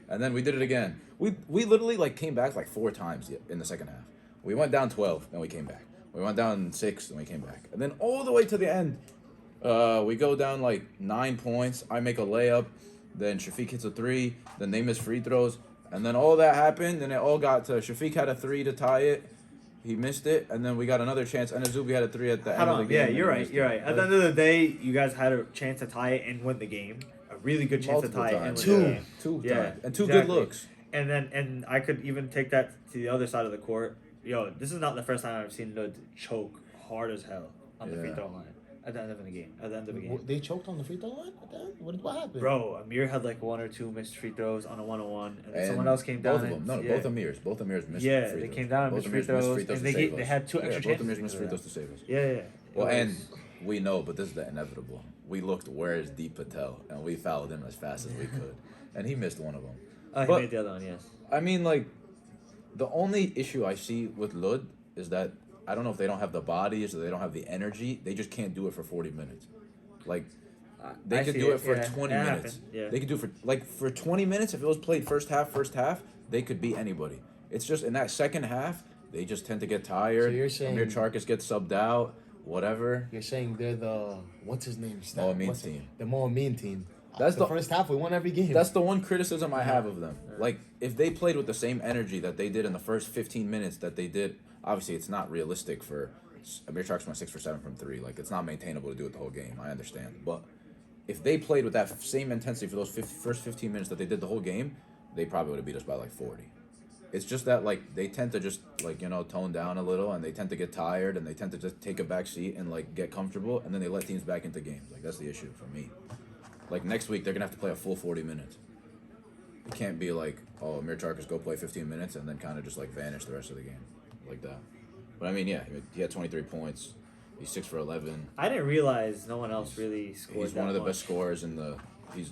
S1: and then we did it again. We literally like came back like 4 times in the second half. We went down 12, then we came back. We went down 6, then we came back. And then all the way to the end, we go down like 9 points. I make a layup, then Shafiq hits a 3, then they miss free throws. And then all that happened, and it all got to Shafiq had a 3 to tie it. He missed it, and then we got another chance. And Azubi had a 3 at the end of the game.
S3: Yeah,
S1: and
S3: you're
S1: he
S3: right.
S1: missed
S3: You're
S1: it.
S3: right. At the end of the day, you guys had a chance to tie it and win the game. A really good chance
S1: Multiple
S3: to tie
S1: times.
S3: it and win the game.
S1: Two
S3: Yeah,
S1: times. And 2
S3: exactly.
S1: good looks.
S3: And I could even take that to the other side of the court. Yo, this is not the first time I've seen Lud choke hard as hell on the free
S1: Yeah.
S3: throw line at the end of the game. At the end of the game.
S2: They choked on the free throw line at the end? What happened?
S3: Bro, Amir had like 1 or 2 missed free throws on a 1-on-1, and then
S1: And
S3: someone else came down.
S1: Both of them.
S3: and,
S1: No,
S3: yeah.
S1: both Amirs. Both Amirs missed
S3: Yeah,
S1: free
S3: they
S1: throws.
S3: came down and
S1: Both
S3: missed
S1: Amirs
S3: free
S1: missed
S3: throws,
S1: free throws
S3: and
S1: to save
S3: they
S1: us.
S3: had 2
S1: Yeah,
S3: extra
S1: both
S3: chances.
S1: Amirs missed free throws to save us.
S3: Yeah.
S1: Well,
S3: It
S1: and
S3: was-
S1: we know, but this is the inevitable. We looked, where is Deep Patel? And we fouled him as fast as we could. And he missed one of them.
S3: oh, he
S1: but-
S3: made the other one, yes.
S1: I mean, like, the only issue I see with Lud is that I don't know if they don't have the bodies or they don't have the energy. They just can't do it for 40 minutes. Like, they
S3: I
S1: could
S3: see
S1: do
S3: it,
S1: it for
S3: yeah.
S1: 20
S3: It
S1: minutes.
S3: happened, yeah.
S1: They could do it for 20 minutes. If it was played first half, they could beat anybody. It's just in that second half, they just tend to get tired.
S2: So you're saying-
S1: Amir Charkis gets subbed out, whatever.
S2: You're saying they're the what's his name?
S1: Moamin
S2: What's
S1: team.
S2: The Moamin team.
S1: That's
S2: the
S1: the-
S2: first half. We won every game.
S1: That's the one criticism I have of them. Like, if they played with the same energy that they did in the first 15 minutes that they did, obviously it's not realistic for Amir Charkis went 6 for 7 from 3. Like, it's not maintainable to do it the whole game. I understand, but if they played with that same intensity for those first 15 minutes that they did the whole game, they probably would have beat us by like 40. It's just that, like, they tend to just, like, tone down a little, and they tend to get tired, and they tend to just take a back seat and, like, get comfortable, and then they let teams back into games. Like, that's the issue for me. Like, next week, they're going to have to play a full 40 minutes. It can't be like, oh, Amir Charkis go play 15 minutes and then kind of just, like, vanish the rest of the game like that. But, I mean, yeah, he had 23 points. He's 6 for 11.
S3: I didn't realize no one else really scored.
S1: He's one of the best scorers in the. He's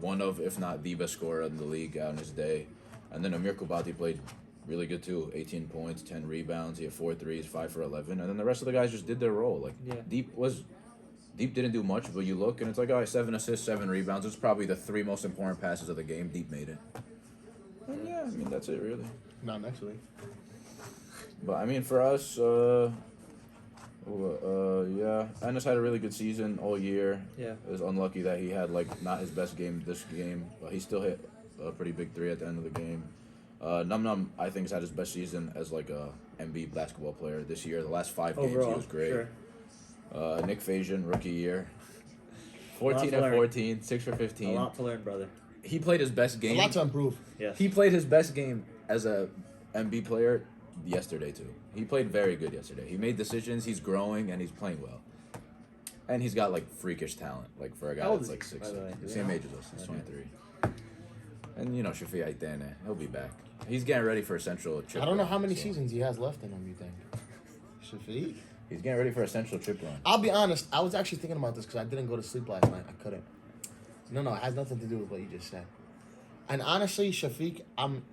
S1: one of, if not the best scorer in the league out in his day. And then Amir Kubati played really good too. 18 points, 10 rebounds. He had 4 threes, 5 for 11. And then the rest of the guys just did their role. Like
S3: Yeah.
S1: Deep didn't do much, but you look and it's like, all right, 7 assists, 7 rebounds. It's probably the 3 most important passes of the game. Deep made it. And yeah, I mean that's it really.
S2: not next week.
S1: But I mean for us, yeah, Ennis had a really good season all year.
S3: Yeah.
S1: It was unlucky that he had like not his best game this game, but he still hit a pretty big 3 at the end of the game. Num Num I think has had his best season as like a MB basketball player this year. The last 5 games
S3: Overall,
S1: he was great.
S3: sure.
S1: Nick Fajan rookie year,
S3: A lot
S1: 14
S3: to
S1: and
S3: learn.
S1: 14, 6 for
S3: A
S1: 15.
S3: lot to learn, brother.
S1: He played his best
S2: A
S1: game.
S2: lot to improve.
S3: Yes.
S1: He played his best game as a MB player yesterday too. He played very good yesterday. He made decisions. He's growing and he's playing well. And he's got like freakish talent, like for a guy
S3: How old
S1: that's
S3: is
S1: like
S3: he,
S1: 6.
S3: by the way?
S1: The same age as us. He's 23. And Shafi Aitene, he'll be back. He's getting ready for a central trip.
S2: I don't know
S1: run,
S2: how many
S1: so-
S2: seasons he has left in him. You think? Shafiq?
S1: He's getting ready for a central trip run.
S2: I'll be honest. I was actually thinking about this because I didn't go to sleep last night. I couldn't. No, it has nothing to do with what you just said. And honestly, Shafiq, I'm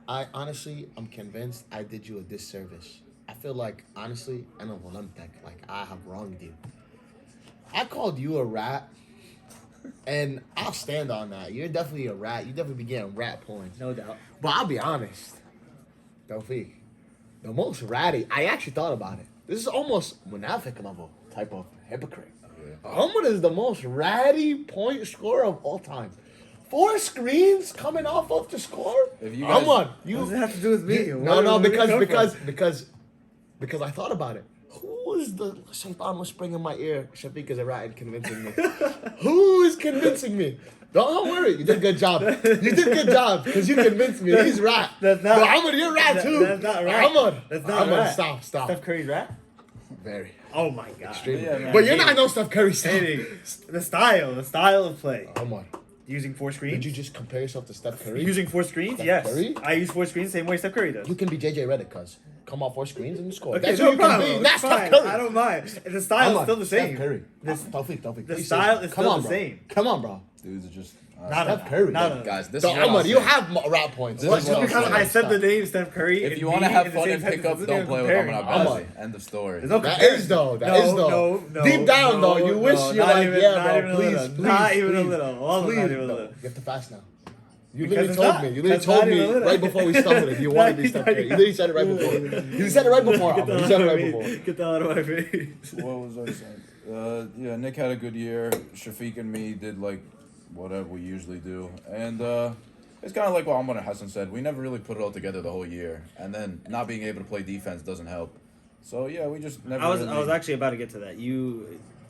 S2: convinced I did you a disservice. I feel like honestly, I know like I have wronged you. I called you a rat, and I'll stand on that. You're definitely a rat. You definitely be getting rat points.
S3: No doubt.
S2: But I'll be honest, Tawfiq, the most ratty. I actually thought about it. This is almost Munafik level type of hypocrite. Ahmad is the most ratty point scorer of all time. 4 screens coming off of to score.
S1: If you guys-
S2: Ahmad,
S3: What does it have to do with me?
S2: no,
S3: Where did it come from?
S2: because I thought about it. Who is the Shaitan whispering in my ear? Shafiq is a rat and convincing me. Who is convincing me? Don't worry, you did a good job. You did a good job because you convinced me. He's rat.
S3: That's not-
S2: But Ahmad, you're rat too.
S3: That's not rat.
S2: Ahmad,
S3: That's not
S2: Ahmad,
S3: rat.
S2: stop.
S3: Steph Curry's rat?
S2: Very.
S3: Oh my god.
S2: Extremely.
S1: Yeah, man.
S2: But you're not no Steph Curry style.
S3: Hating. The style of play.
S2: Come on.
S3: Using 4 screens.
S2: Did you just compare yourself to Steph Curry?
S3: Using 4 screens?
S2: Steph
S3: Yes.
S2: Curry?
S3: I use 4 screens same way Steph Curry does.
S2: You can be JJ Redick, cuz. Come off 4 screens and score.
S3: Okay,
S2: That's
S3: no
S2: who you can
S3: problem.
S2: be. Not
S3: It's
S2: Steph
S3: fine.
S2: Curry.
S3: I don't mind. The style
S2: Come
S3: is
S2: on,
S3: still the same.
S2: Steph Curry.
S3: This-
S2: Tawfiq.
S3: the
S2: please
S3: style
S2: say
S3: is
S2: so.
S3: still
S2: Come on,
S3: the
S2: bro.
S3: same.
S2: Come on, bro.
S1: Dudes are just.
S3: Not
S2: Steph Curry.
S1: Guys, this
S2: So,
S1: is what
S2: Ahmad,
S1: I'm
S2: you
S1: saying.
S2: have rap points.
S1: This
S2: Let's
S1: is what
S2: go.
S1: I'm
S3: Because
S1: saying.
S3: I said the name Steph Curry.
S1: If
S3: and
S1: you
S3: me
S1: want to have
S3: in the
S1: fun
S3: same
S1: and pick
S3: sentence,
S1: up,
S3: doesn't
S1: don't play with
S3: compare.
S1: Ahmad
S2: Ahmad.
S1: Abbasi. End of story.
S3: There's no
S2: That
S3: comparison.
S2: is though. That
S3: No,
S2: is though.
S3: no,
S2: Deep down
S3: no,
S2: though, you wish
S3: no,
S2: you're
S3: not
S2: like,
S3: even-
S2: yeah,
S3: not
S2: bro.
S3: even a
S2: Please,
S3: little.
S2: please,
S3: Not even a
S2: please.
S3: little. All of
S2: Please,
S3: not even a
S2: no.
S3: little.
S2: You have to fast now. You
S3: Because
S2: literally
S3: it's
S2: told
S3: not.
S2: me. You literally
S3: Because
S2: told
S3: not
S2: me
S3: even a little.
S2: right before we started if you wanted to be Steph Curry. You literally said it right before. You said it right before.
S3: Get
S2: Ahmad.
S3: the
S2: You said it
S3: hell
S2: right
S3: out
S2: before.
S3: of me. Get the hell out of my face.
S1: What was I saying? Yeah, Nick had a good year. Shafiq and me did like whatever we usually do, and it's kind of like what Ahmad and Hassan said. We never really put it all together the whole year, and then not being able to play defense doesn't help. So yeah, we just never.
S3: I was
S1: really-
S3: actually about to get to that.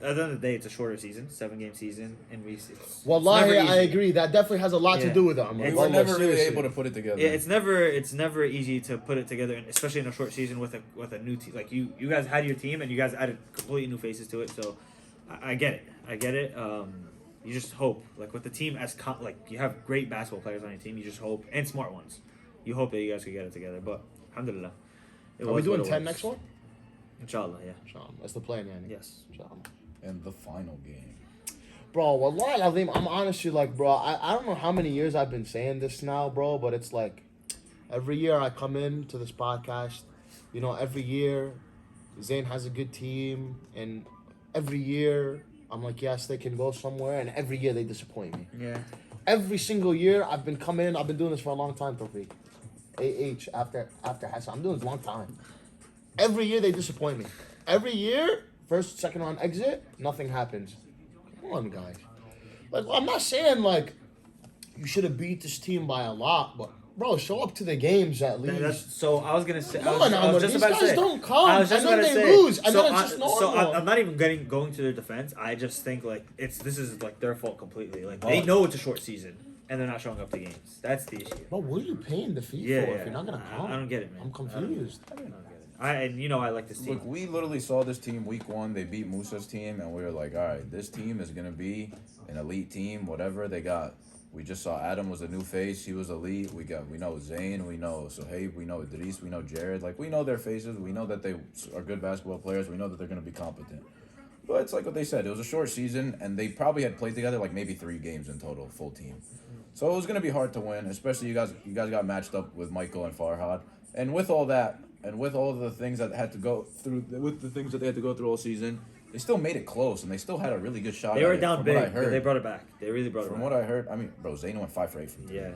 S3: At the end of the day, it's a shorter season, 7-game season, and it's
S2: Wallahi,
S3: never
S2: I
S3: easy.
S2: agree. That definitely has a lot to
S3: Yeah.
S2: do with it. Ahmad.
S3: It's-
S1: We were
S2: Wallah,
S1: never really
S2: seriously.
S1: able to put it together.
S3: Yeah, it's never easy to put it together, and especially in a short season with a new team. Like you guys had your team, and you guys added completely new faces to it. So I get it. You just hope, like with the team like you have great basketball players on your team. You just hope, and smart ones. You hope that you guys could get it together. But alhamdulillah,
S2: Are we doing 10 next one?
S3: Inshallah, yeah.
S2: Inshallah. That's the plan, Yanni.
S3: Yes.
S2: Inshallah.
S1: In the final game.
S2: Bro, wallahi azim, I'm honestly like, bro, I don't know how many years I've been saying this now, bro, but it's like every year I come in to this podcast, you know, every year Zayn has a good team, and every year I'm like, yes, they can go somewhere, and every year they disappoint me.
S3: Yeah.
S2: Every single year I've been doing this for a long time, Tawfiq. after Hassan. I'm doing this a long time. Every year they disappoint me. Every year, first, second round exit, nothing happens. Come on, guys. Like, I'm not saying like you should have beat this team by a lot, but bro, show up to the games at least.
S3: So I was gonna say.
S2: Come on,
S3: I was just
S2: these
S3: about to
S2: guys
S3: say.
S2: don't come,
S3: I was just
S2: and then
S3: about to
S2: they
S3: say,
S2: lose, and
S3: so
S2: then it's just normal.
S3: I'm not even going to their defense. I just think like this is like their fault completely. Like
S1: Oh.
S3: they know it's a short season and they're not showing up to games. That's the issue.
S2: Bro, what are you paying the fee
S3: Yeah,
S2: for
S3: yeah.
S2: if you're not gonna come?
S3: I don't get it, man.
S2: I'm confused.
S3: I don't get it. I like this team.
S1: Look, we literally saw this team week 1. They beat Musa's team, and we were like, all right, this team is going to be an elite team, whatever they got. We just saw Adam was a new face. He was elite. We know Zayn. We know Sohaib. We know Idris. We know Jared. Like, we know their faces. We know that they are good basketball players. We know that they're going to be competent. But it's like what they said. It was a short season, and they probably had played together like maybe 3 games in total, full team. So it was going to be hard to win, especially you guys got matched up with Michael and Farhad. And with all that, and with all the things that had to go through, with the things that they had to go through all season, they still made it close, and they still had a really good shot.
S3: They were
S1: at it,
S3: down
S1: from
S3: big,
S1: what I
S3: but
S1: heard.
S3: they brought it back. They really brought it
S1: From
S3: back.
S1: what I heard, I mean, bro, Zayn went 5 for 8 from 3.
S3: Yeah.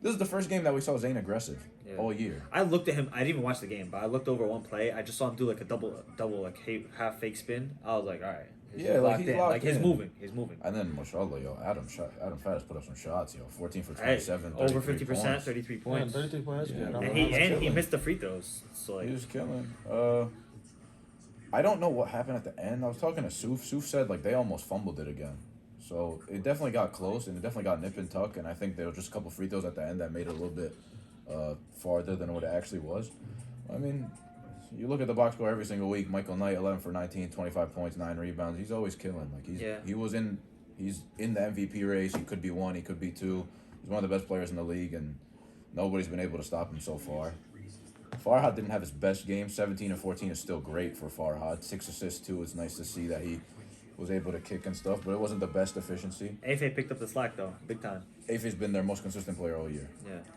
S1: This is the first game that we saw Zayn aggressive all year.
S3: I looked at him. I didn't even watch the game, but I looked over one play. I just saw him do like a double like half fake spin. I was like, all right.
S1: Yeah, like, he's locked
S3: Like he's
S1: in.
S3: moving. He's moving.
S1: And then, mashallah, yo, Adam Faddis put up some shots, yo. 14 for
S3: Hey,
S1: 27,
S3: over
S1: 33
S3: 50%,
S1: points.
S3: 33
S2: Man,
S3: points.
S2: 33 points.
S1: Yeah,
S2: Yeah,
S1: bro.
S3: And he missed the free throws. So like,
S1: He was killing. I don't know what happened at the end. I was talking to Suf. Suf said like they almost fumbled it again. So it definitely got close, and it definitely got nip and tuck. And I think there were just a couple free throws at the end that made it a little bit farther than what it actually was. I mean, you look at the box score every single week. Michael Knight, 11 for 19, 25 points, 9 rebounds. He's always killing. Like he's in the MVP race. He could be 1. He could be 2. He's one of the best players in the league, and nobody's been able to stop him so far. Farhad didn't have his best game. 17 and 14 is still great for Farhad. 6 assists too. It's nice to see that he was able to kick and stuff, but it wasn't the best efficiency.
S3: Afe picked up the slack though, big time.
S1: Afe's been their most consistent player all year.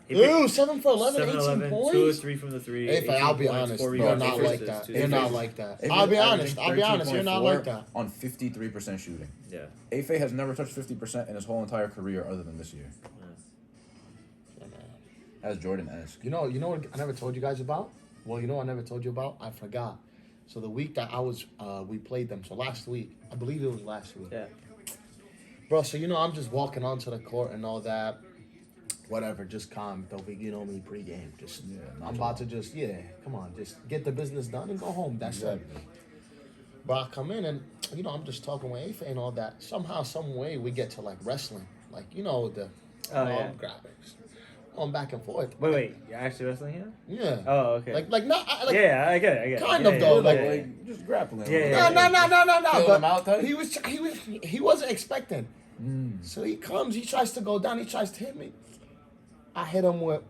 S3: Yeah.
S2: Ew, 7 for 11, 18
S3: 11,
S2: points.
S3: 2 or 3 from the 3.
S2: If
S3: 18
S2: I'll be
S3: points,
S2: honest,
S3: 4
S2: you're
S3: rebounds,
S2: not
S3: 8
S2: like
S3: assists,
S2: that.
S3: 2
S2: You're
S3: steals.
S2: not like that.
S1: Afe
S2: I'll be
S1: averaging
S2: honest. You're not like
S1: 13.4
S2: that.
S1: on 53% shooting.
S3: Yeah.
S1: Afe has never touched 50% in his whole entire career other than this year. As Jordan-esque.
S2: You know what I never told you guys about? Well, you know what I never told you about? I forgot. So the week that we played them, so last week, I believe it was last week.
S3: Yeah.
S2: Bro, so I'm just walking onto the court and all that. Whatever, just calm. Don't be, me pregame. Just, I'm about to just, come on, just get the business done and go home. That's it. But I come in and, I'm just talking with Afe and all that. Somehow, some way, we get to like wrestling. Like, the
S3: Oh, yeah.
S2: graphics. going back and forth.
S3: Wait, you're actually wrestling him?
S2: Yeah.
S3: Oh, okay.
S2: Like not like.
S3: Yeah, I get it.
S2: Kind
S3: Yeah,
S2: of, though,
S3: yeah,
S2: like-
S3: yeah, yeah.
S1: Like just grappling.
S3: Yeah,
S2: No.
S1: Fill
S2: But
S1: him out tight?
S2: he wasn't expecting. So he comes, he tries to go down, he tries to hit me. I hit him with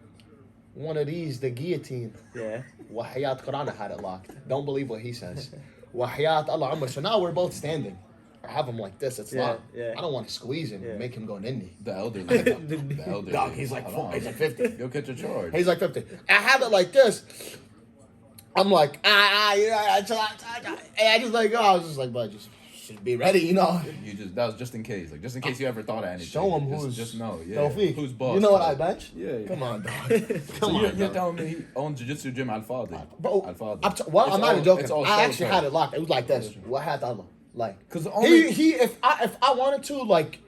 S2: one of these, the guillotine.
S3: Yeah.
S2: Wahayat Quran had it locked. Don't believe what he says. Wahayat Allah Umar. So now we're both standing. I have him like this, it's
S3: Yeah,
S2: locked.
S3: yeah.
S2: I don't want to squeeze him
S3: Yeah.
S2: and make him go ninny.
S1: The elderly. The elderly.
S2: Dog, he's like
S1: Hold on.
S2: he's like 50.
S1: Go catch a charge.
S2: He's like 50. I have it like this. I'm like, and I just like, I was just like, but just be ready, you know.
S1: You just that was just in case, like just in case you ever thought of anything.
S2: Show him who's
S1: just know, yeah.
S2: Tawfiq.
S1: Who's boss?
S2: You know what I
S1: dog.
S2: bench?
S1: Yeah.
S2: Come on, dog.
S1: So
S2: Come
S1: you're
S2: on,
S1: you're
S2: dog.
S1: telling me he owns jiu-jitsu gym Al Fadhi.
S2: Bro,
S1: Al Fadhi.
S2: I'm not even joking.
S1: It's all
S2: I actually
S1: show
S2: had it locked. It was like this. What had Allah? Like,
S1: 'Cause the only-
S2: he if I wanted to, like,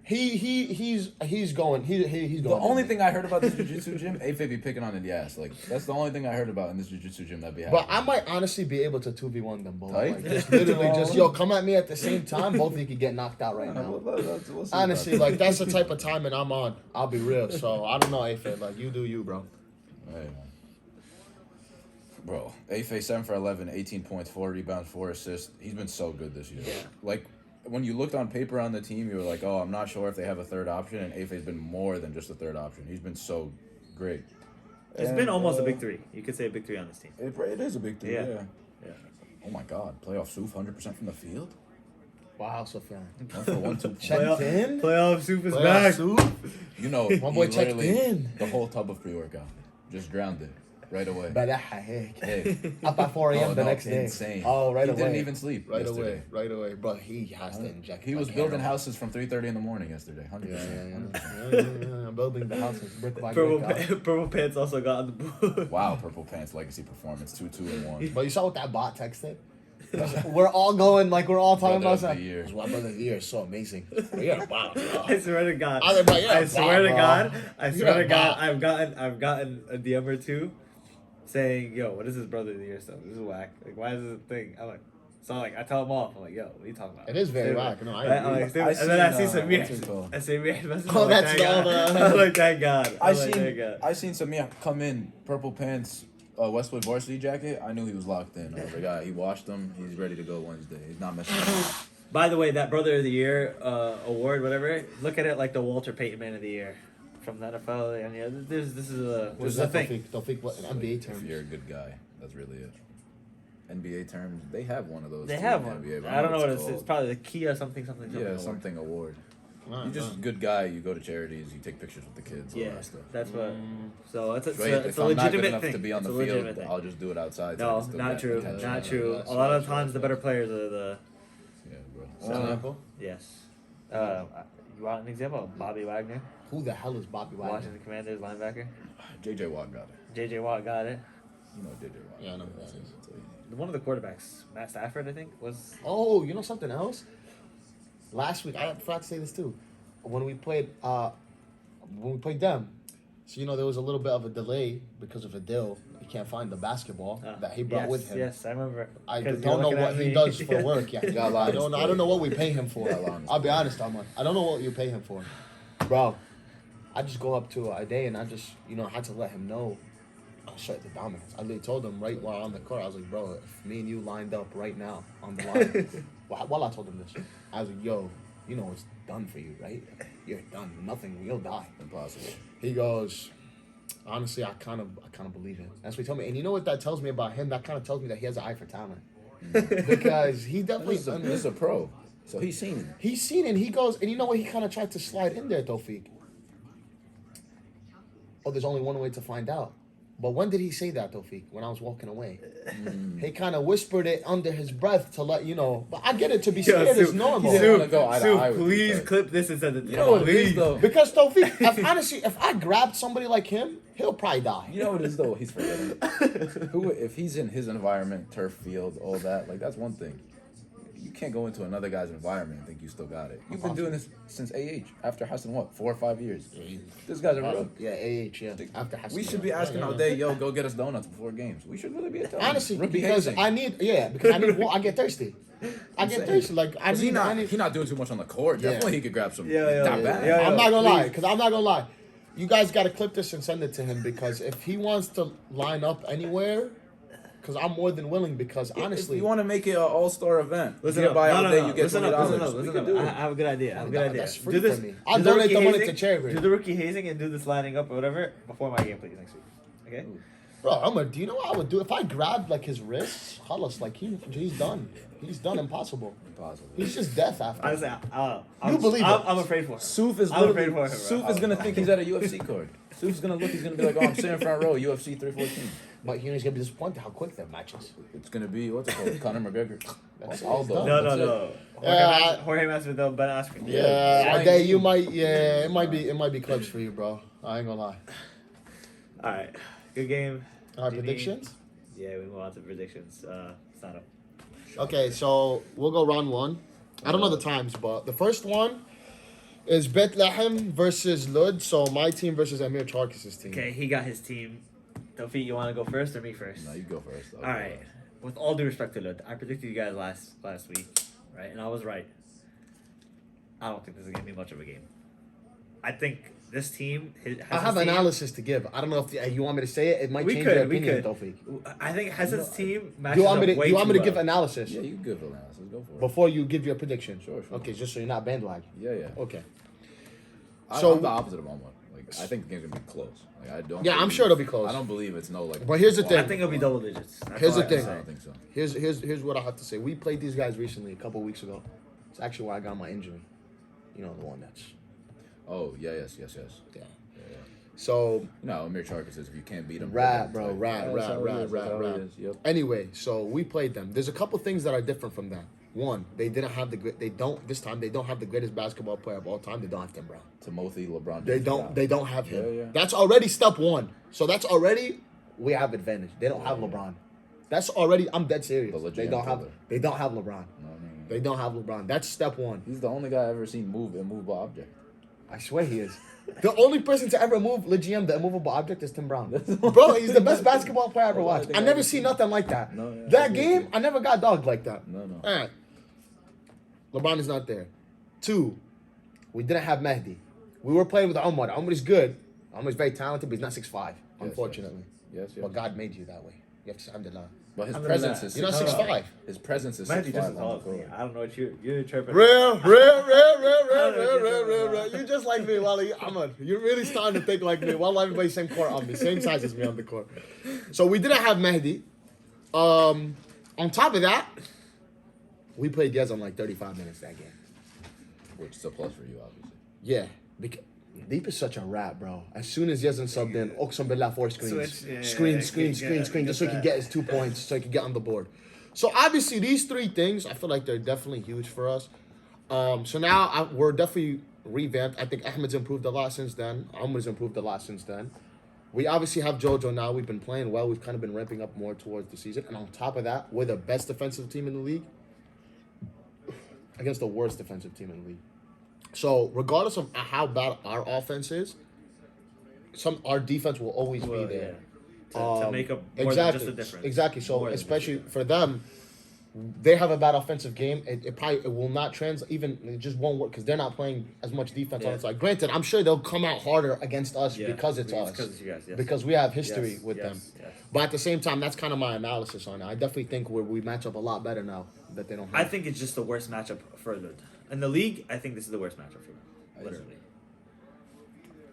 S2: he's going. He's going.
S1: The only thing I heard about this jiu-jitsu gym, Afe be picking on the ass. Like that's the only thing I heard about in this jiu-jitsu gym that be happening.
S2: But I might honestly be able to 2v1 them both.
S1: Tight?
S2: Like, just literally, just come at me at the same time. Both of you could get knocked out right now.
S1: We'll see about
S2: Honestly,
S1: that.
S2: like that's the type of timing I'm on. I'll be real. So I don't know, Afe. Like you do you, bro.
S1: Hey, man. Bro, Afe 7 for 11, 18 points, 4 rebounds, 4 assists. He's been so good this year.
S3: Yeah.
S1: Like when you looked on paper on the team, you were like, "Oh, I'm not sure if they have a third option." And Afe's been more than just a third option. He's been so great.
S3: It's been almost a big three. You could say a big three on this team.
S1: It is a big deal.
S3: Yeah.
S1: Yeah.
S3: Yeah.
S1: Oh my God, playoff Suf 100% from the field.
S2: Wow, Sufyan.
S1: 1 for 1, 2
S2: Checked in.
S3: Playoff soup is
S2: Playoff
S3: back.
S2: soup.
S1: You know,
S2: My boy
S1: he
S2: checked
S1: literally-
S2: in.
S1: The whole tub of pre-workout, just drowned it right away.
S2: Badaha heck.
S1: Hey.
S2: Up at 4 a.m.
S1: Oh,
S2: the
S1: no,
S2: next day.
S1: insane.
S2: Oh, right
S1: he
S2: away.
S1: didn't even sleep
S2: Right
S1: yesterday.
S2: away, bro. He has to inject.
S1: He was
S2: like,
S1: building
S2: heroin.
S1: houses from 3:30 in the morning yesterday. 100%.
S2: Yeah. Building the houses brick by
S3: Purple,
S2: brick. dog.
S3: Purple Pants also got on the board.
S1: Wow, Purple Pants legacy performance 2-2-1.
S2: But you saw what that bot texted? We're all going like we're all talking
S1: Brother
S2: about
S1: of the year.
S2: That's why brother of the year is so amazing. You're a bot, bro.
S3: I swear to God.
S2: I was like, you're a
S3: I swear to
S2: bot,
S3: God.
S2: bro.
S3: I
S2: You're
S3: swear
S2: a
S3: to God.
S2: bot.
S3: I've gotten a DM or two saying, "Yo, what is this brother of the year stuff? This is whack. Like, why is this a thing?" I'm like, so like I tell them off. I'm like, "Yo, what are you talking about?"
S2: It is very
S3: Stay
S2: whack.
S3: with-
S2: No, I
S3: I'm
S2: agree.
S3: like, stay
S1: I
S3: with- and then I see
S1: seen,
S3: some
S1: what's it called?
S3: I say weird messages.
S2: Oh,
S3: I'm like,
S2: that's
S3: thank
S2: all
S3: God.
S2: the-
S3: I'm like, thank God.
S1: I
S3: I'm like,
S1: seen
S3: thank God.
S1: Samia come in Purple Pants Westwood varsity jacket. I knew he was locked in. I was like, he washed him. He's ready to go Wednesday. He's not messing around.
S3: By the way, that Brother of the Year award, whatever, look at it like the Walter Payton Man of the Year from the NFL. And yeah, this is a
S2: What's
S3: this is a
S2: that?
S3: thing.
S2: Tawfiq, what in NBA
S1: If
S2: terms?
S1: you're a good guy, that's really it. NBA terms, they have one of those.
S3: They
S1: too
S3: have
S1: in
S3: one.
S1: the NBA, but
S3: I don't know what it's.
S1: called.
S3: It's probably the Kia something.
S1: Yeah,
S3: award.
S1: something award.
S2: Nah,
S1: You're just a good guy. You go to charities. You take pictures with the kids. All
S3: Yeah,
S1: that stuff.
S3: that's what. So it's a,
S1: Great.
S3: it's
S1: If
S3: a
S1: I'm not good
S3: legitimate
S1: enough
S3: thing.
S1: to be on
S3: It's
S1: the
S3: a legitimate
S1: field,
S3: thing.
S1: I'll just do it outside. so I
S3: No,
S1: can still
S3: not
S1: get
S3: true.
S1: attention.
S3: Not true.
S2: That's
S3: A lot of
S2: true.
S3: times the better players are the
S1: Yeah, bro.
S2: For example,
S3: yes. You want an example? Bobby Wagner,
S2: who the hell is Bobby Wagner?
S3: Washington Commanders linebacker.
S1: JJ Watt got it.
S3: J.J. Watt got it.
S1: You know JJ Watt.
S2: Yeah, I know who that is.
S3: One of the quarterbacks, Matt Stafford, I think, was.
S2: Oh, you know something else? Last week, I forgot to say this too. When we played them, so you know there was a little bit of a delay because of a deal. He can't find the basketball that he brought
S3: yes,
S2: with him.
S3: Yes, I remember.
S2: I
S3: 'Cause
S2: don't
S3: you're
S2: know
S3: looking
S2: what
S3: at
S2: he
S3: me.
S2: does for work. Yeah,
S1: got a lot
S2: I
S1: of
S2: don't
S1: his
S2: know what we pay him for.
S1: got a lot of his
S2: I'll be honest, Alman. I don't know what you pay him for, bro. I just go up to a day and I just had to let him know. I'll show you the dominance. I literally told him right while on the court. I was like, bro, if me and you lined up right now on the line, while I told him this, I was like, yo, you know it's done for you, right? You're done. Nothing. You'll die.
S1: Impossible.
S2: He goes, honestly, I kind of believe it. That's what he told me. And you know what that tells me about him? That kind of tells me that he has an eye for talent. Because he definitely
S1: This is a pro, so he's seen it.
S2: he's seen it. And he goes, and you know what? He kind of tried to slide in there, Tawfiq. Oh, there's only one way to find out. But when did he say that, Tawfiq? When I was walking away. He kind of whispered it under his breath to let you know. But I get it, to be scared is normal.
S1: He didn't wanna go eye to eye with you,
S3: please
S1: but-
S3: clip this and send it.
S1: You know what it is though.
S2: Because Tawfiq, honestly, if I grabbed somebody like him, he'll probably die.
S1: You know what it is though. He's forgetting. Who if he's in his environment, turf field, all that, like that's one thing. You can't go into another guy's environment and think you still got it. You've been doing this since AH. After Hassan, what, 4 or 5 years? This guy's a real.
S2: Yeah, AH, yeah. After Hassan.
S1: We should be asking all day, yo, go get us donuts before games. We should really be telling him.
S2: Honestly,
S1: We're
S2: because
S1: behaving.
S2: I need I get thirsty. I get thirsty. Like I
S1: 'Cause
S2: need. I need
S1: he not doing too much on the court.
S2: Yeah.
S1: Definitely he could grab some.
S3: Yeah,
S1: not bad.
S3: yeah.
S2: I'm not gonna lie, because I'm not gonna lie. You guys got to clip this and send it to him because if he wants to line up anywhere, because I'm more than willing. Because honestly,
S1: if you want to make it an all-star event,
S3: Listen
S1: you
S3: up.
S1: buy
S3: No,
S1: all
S3: no,
S1: day,
S3: no.
S1: you get
S3: Listen
S1: $20.
S3: up.
S1: We
S3: Listen
S1: can
S3: up.
S1: do
S3: I
S1: it.
S3: have a good idea. I have a good idea.
S2: that's free
S3: Do this.
S2: for me.
S3: do
S2: I'll
S3: the
S2: donate
S3: rookie
S2: the money to
S3: hazing-
S2: charity.
S3: Do the rookie hazing and do this lining up or whatever before my game, please, next week. Okay?
S2: bro, do you know what I would do if I grabbed like his wrists? Halas, like he's done. He's done. Impossible.
S1: Impossible.
S2: He's just death after.
S3: Honestly,
S2: You believe it.
S3: I'm afraid for him.
S1: Soof is
S3: I'm
S1: literally.
S3: afraid for him, bro.
S1: Soof is gonna think he's at a UFC card. Soof's gonna look. He's gonna be like, "Oh, I'm sitting front row, UFC 314."
S2: But he's gonna be disappointed how quick that matches.
S1: It's gonna be what's it called? Conor McGregor.
S2: That's
S1: Aldo.
S2: it.
S3: No,
S1: That's it.
S3: no.
S2: Yeah,
S3: Jorge Masvidal, Ben Askren.
S2: Yeah,
S1: Flying
S2: Ade, you
S1: knee.
S2: might. Yeah, it might be clubs for you, bro. I ain't gonna lie.
S3: All right. Good game.
S2: Our
S3: Janine.
S2: predictions.
S3: Yeah, we move on to predictions. Stand up.
S2: Okay, so we'll go round one. I don't know the times, but the first one is Bethlehem versus Lud. So my team versus Amir Charkis's team.
S3: Okay, he got his team. Tawfiq, you want to go first or me first?
S1: No, you go first.
S3: All right. With all due respect to Lud, I predicted you guys last week, right? And I was right. I don't think this is gonna be much of a game. I think this team.
S2: I have analysis to give. I don't know if you want me to say it. It might
S3: We
S2: change
S3: could,
S2: your
S3: we
S2: opinion,
S3: could.
S2: Tawfiq.
S3: I think Hassan's team
S2: Do
S3: matches
S2: you want me
S3: up
S2: to?
S3: way
S2: You want me
S3: too
S2: to give
S3: well.
S2: analysis
S1: Yeah, you can give analysis. Go for it.
S2: before you give your prediction?
S1: Sure.
S2: Okay, just so you're not bandwagon.
S1: Yeah.
S2: Okay.
S1: So
S2: So-
S1: I'm the opposite of Omar. Like I think the game's gonna be close. Like I don't.
S2: Yeah, I'm
S1: believe-
S2: sure it'll be close.
S1: I don't believe it's no like.
S2: But here's the
S3: I
S2: thing.
S3: think it'll be double digits. That's
S2: Here's
S3: all
S2: the
S3: I can
S2: thing.
S1: I
S3: say.
S1: don't think so.
S2: Here's what I have to say. We played these guys recently, a couple weeks ago. It's actually why I got my injury. You know, the one that's.
S1: Oh yes.
S2: Yeah. So,
S1: You know, Amir Charkis says if you can't beat him,
S2: rat,
S1: then
S2: bro,
S1: it's
S2: rat.
S1: That's how it is. Yep.
S2: Anyway, so we played them. There's a couple things that are different from that. One, they didn't have the great. They don't this time. They don't have the greatest basketball player of all time. They don't have Tim Brown.
S1: Timothy LeBron.
S2: They
S1: James
S2: don't.
S1: Brown.
S2: They don't have him.
S1: Yeah.
S2: That's already step one. So that's already we have advantage. They don't have LeBron. That's already. I'm dead serious.
S1: The
S2: They
S1: legit
S2: don't have.
S1: killer.
S2: They don't have LeBron.
S1: No.
S2: They don't have LeBron. That's step one.
S1: He's the only guy I've ever seen move immovable object.
S2: I swear he is. The only person to ever move LeGM, the immovable object, is Tim Brown. Bro, he's the best basketball player I ever
S1: That's all I
S2: watched.
S1: think
S2: I
S1: I've
S2: never
S1: ever
S2: seen
S1: seen.
S2: nothing like that.
S1: No, yeah, I
S2: That
S1: agree
S2: game,
S1: too.
S2: I never got dogged like that.
S1: No.
S2: All right. LeBron is not there. 2, we didn't have Mehdi. We were playing with Omar. Omar is good. Omar is very talented, but he's not 6'5", unfortunately.
S1: Yes.
S2: But God made you that way. You have to say, alhamdulillah.
S1: But his
S3: Alhamdulillah.
S1: presence is.
S2: You're not
S1: 6'5".
S2: 6'5".
S1: His presence is
S3: Matthew just
S1: 6'5"
S3: as
S1: on
S3: tall
S1: the
S3: as me.
S1: court.
S3: I don't know what you're interpreting.
S2: Real. You just like me, Wally. You're really starting to think like me. While everybody's same court on me, same size as me on the court. So we didn't have Mehdi. On top of that, we played Diaz on like 35 minutes that game.
S1: Which is a plus for you, obviously.
S2: Yeah, because Deep is such a rat, bro. As soon as Yazan subbed in, Oksum Billah 4 screens.
S3: Switch, yeah,
S2: Screen,
S3: get
S2: just so he can
S3: that.
S2: get his 2 points, so he can get on the board. So obviously these 3 things, I feel like they're definitely huge for us. So now we're definitely revamped. I think Ahmed's improved a lot since then. Amar's improved a lot since then. We obviously have JoJo now. We've been playing well. We've kind of been ramping up more towards the season. And on top of that, we're the best defensive team in the league against the worst defensive team in the league. So regardless of how bad our offense is, our defense will always be there.
S3: To make up more than just a difference.
S2: Exactly. So
S3: More than
S2: especially
S3: just a
S2: for them, they have a bad offensive game. It will not translate. Even it just won't work because they're not playing as much defense on
S3: Yeah.
S2: the side. Granted, I'm sure they'll come out harder against us
S3: Yeah,
S2: because it's us.
S3: because it's you guys, yes.
S2: Because we have history
S3: Yes,
S2: with
S3: yes,
S2: them.
S3: yes.
S2: But at the same time, that's kind of my analysis on it. I definitely think we match up a lot better now that they don't have.
S3: I think it's just the worst matchup for Lud. In the league, I think this is the worst matchup for them. Literally.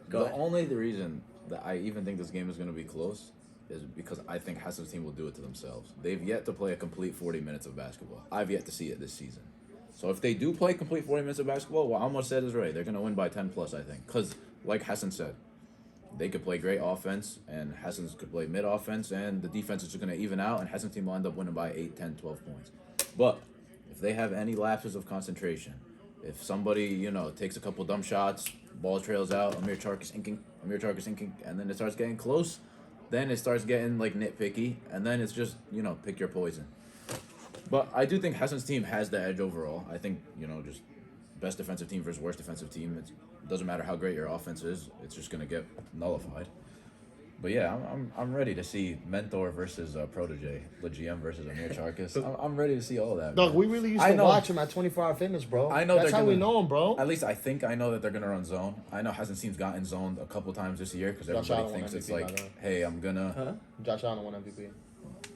S1: The only reason that I even think this game is going to be close is because I think Hassan's team will do it to themselves. They've yet to play a complete 40 minutes of basketball. I've yet to see it this season. So if they do play complete 40 minutes of basketball, what Almost said is right. They're going to win by 10 plus, I think. Because, like Hassan said, they could play great offense, and Hassan's could play mid offense, and the defense is just going to even out, and Hassan's team will end up winning by 8, 10, 12 points. But if they have any lapses of concentration, if somebody, takes a couple dumb shots, ball trails out, Amir Charkis inking, and then it starts getting close, then it starts getting like nitpicky, and then it's just, pick your poison. But I do think Hassan's team has the edge overall. I think, just best defensive team versus worst defensive team. It doesn't matter how great your offense is, it's just going to get nullified. But yeah, I'm ready to see Mentor versus Protege, GM versus Amir Charkis. I'm ready to see all that.
S2: Dog,
S1: man.
S2: we really used
S1: I
S2: to
S1: know-
S2: watch him at 24 Hour Fitness, bro.
S1: I know
S2: That's
S1: they're
S2: how we
S1: gonna-
S2: know him, bro.
S1: At least I think I know that they're gonna run zone. I know Hassan's gotten zoned a couple times this year because
S2: Josh
S1: everybody
S2: Allen won
S1: thinks it's
S2: MVP, by
S1: like,
S2: the way.
S1: hey, I'm gonna.
S3: Huh?
S2: Josh Allen won MVP.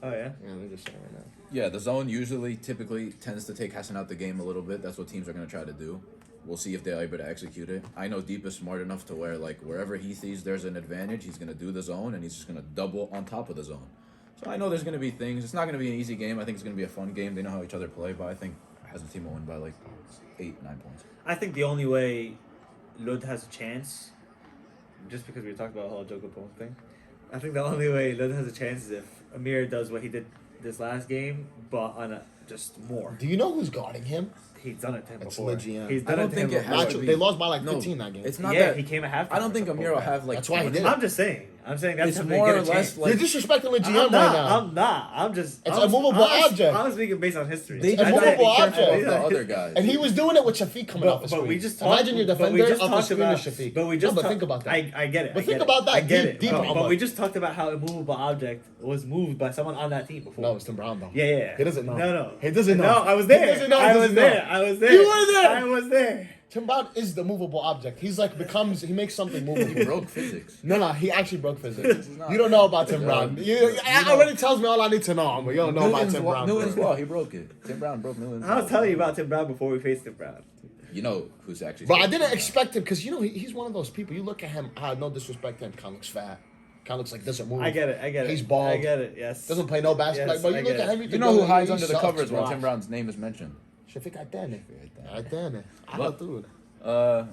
S3: Oh yeah.
S2: Yeah, we're just saying right now.
S1: Yeah, the zone typically tends to take Hassan out the game a little bit. That's what teams are gonna try to do. We'll see if they're able to execute it. I know Deep is smart enough to where like wherever he sees there's an advantage, he's gonna do the zone and he's just gonna double on top of the zone. So I know there's gonna be things. It's not gonna be an easy game. I think it's gonna be a fun game. They know how each other play, but I think Hassan's team will win by like 8-9 points.
S3: I think the only way Lud has a chance, just because we talked about the whole Joker Pong thing, I think the only way Lud has a chance is if Amir does what he did this last game, but on a just more.
S2: Do you know who's guarding him?
S3: He's done it to him
S2: It's
S3: before.
S2: Legion.
S3: He's
S1: I
S3: done
S1: don't
S3: it to
S1: think
S3: him
S1: it
S3: before.
S1: has to
S2: Nacho,
S1: be-
S2: they lost by like
S1: No,
S2: 15 that game.
S1: It's not
S3: Yeah,
S1: that
S3: he came at halftime.
S1: I don't think
S3: or
S1: Amir will
S3: something.
S1: have like.
S2: That's why he did it.
S3: I'm just saying. I'm saying that's
S1: It's
S3: something
S1: more
S3: to
S1: or
S3: get a
S1: less
S3: chance.
S1: like.
S2: You're disrespecting the GM
S3: I'm
S2: right
S3: not.
S2: now.
S3: I'm not. I'm just.
S2: It's
S3: I'm,
S2: a movable object.
S3: I'm speaking based on history.
S1: They
S2: It's a
S1: just gotta
S2: movable
S1: be careful
S2: object.
S1: of the other guys.
S2: And he was doing it with Shafiq coming off the
S3: But
S2: screen.
S3: we just
S2: Imagine your defender off the
S3: talked
S2: screen
S3: about,
S2: is Shafiq.
S3: But we just
S2: no, but think about that.
S3: I get it.
S2: But
S3: I
S2: think
S3: get
S2: about
S3: it.
S2: that
S3: I get
S2: deep-
S3: it.
S2: deep
S3: But,
S2: on
S3: but
S2: what?
S3: we just talked about how a movable object was moved by someone on that team before.
S2: No, it's Tim Brown though.
S3: Yeah.
S2: He doesn't know.
S3: No.
S2: He doesn't know.
S3: No, I was there.
S2: He doesn't know. He
S3: I was
S2: doesn't know.
S3: there. I was there.
S2: You were there.
S3: I was there.
S2: Tim Brown is the movable object. He's like he makes something
S1: He
S2: movable.
S1: broke physics.
S2: No, he actually broke physics.
S1: This is not-
S2: You don't know about Tim
S1: Yeah.
S2: Brown.
S1: You
S2: It
S1: know-
S2: already tells me all I need to know, but you don't know about Tim Brown.
S1: Newton's
S2: bro.
S1: law. He broke it. Tim Brown broke Newton's law.
S3: I was telling you about Tim Brown before we faced Tim Brown.
S1: You know who's actually.
S2: But I didn't expect him because he's one of those people. You look at him, no disrespect to him, kind of looks fat, kind of looks like doesn't move.
S3: I get it.
S2: He's bald.
S3: I get it. Yes.
S2: Doesn't play no basketball.
S3: Yes,
S2: But
S3: I
S2: you look
S3: get
S2: at him,
S3: it.
S1: You know who hides
S2: he
S1: under the
S2: sucks,
S1: covers when
S2: bro.
S1: Tim Brown's name is mentioned?
S2: Shafiq Adane. Adane. I
S1: But-
S2: don't do
S1: Uh,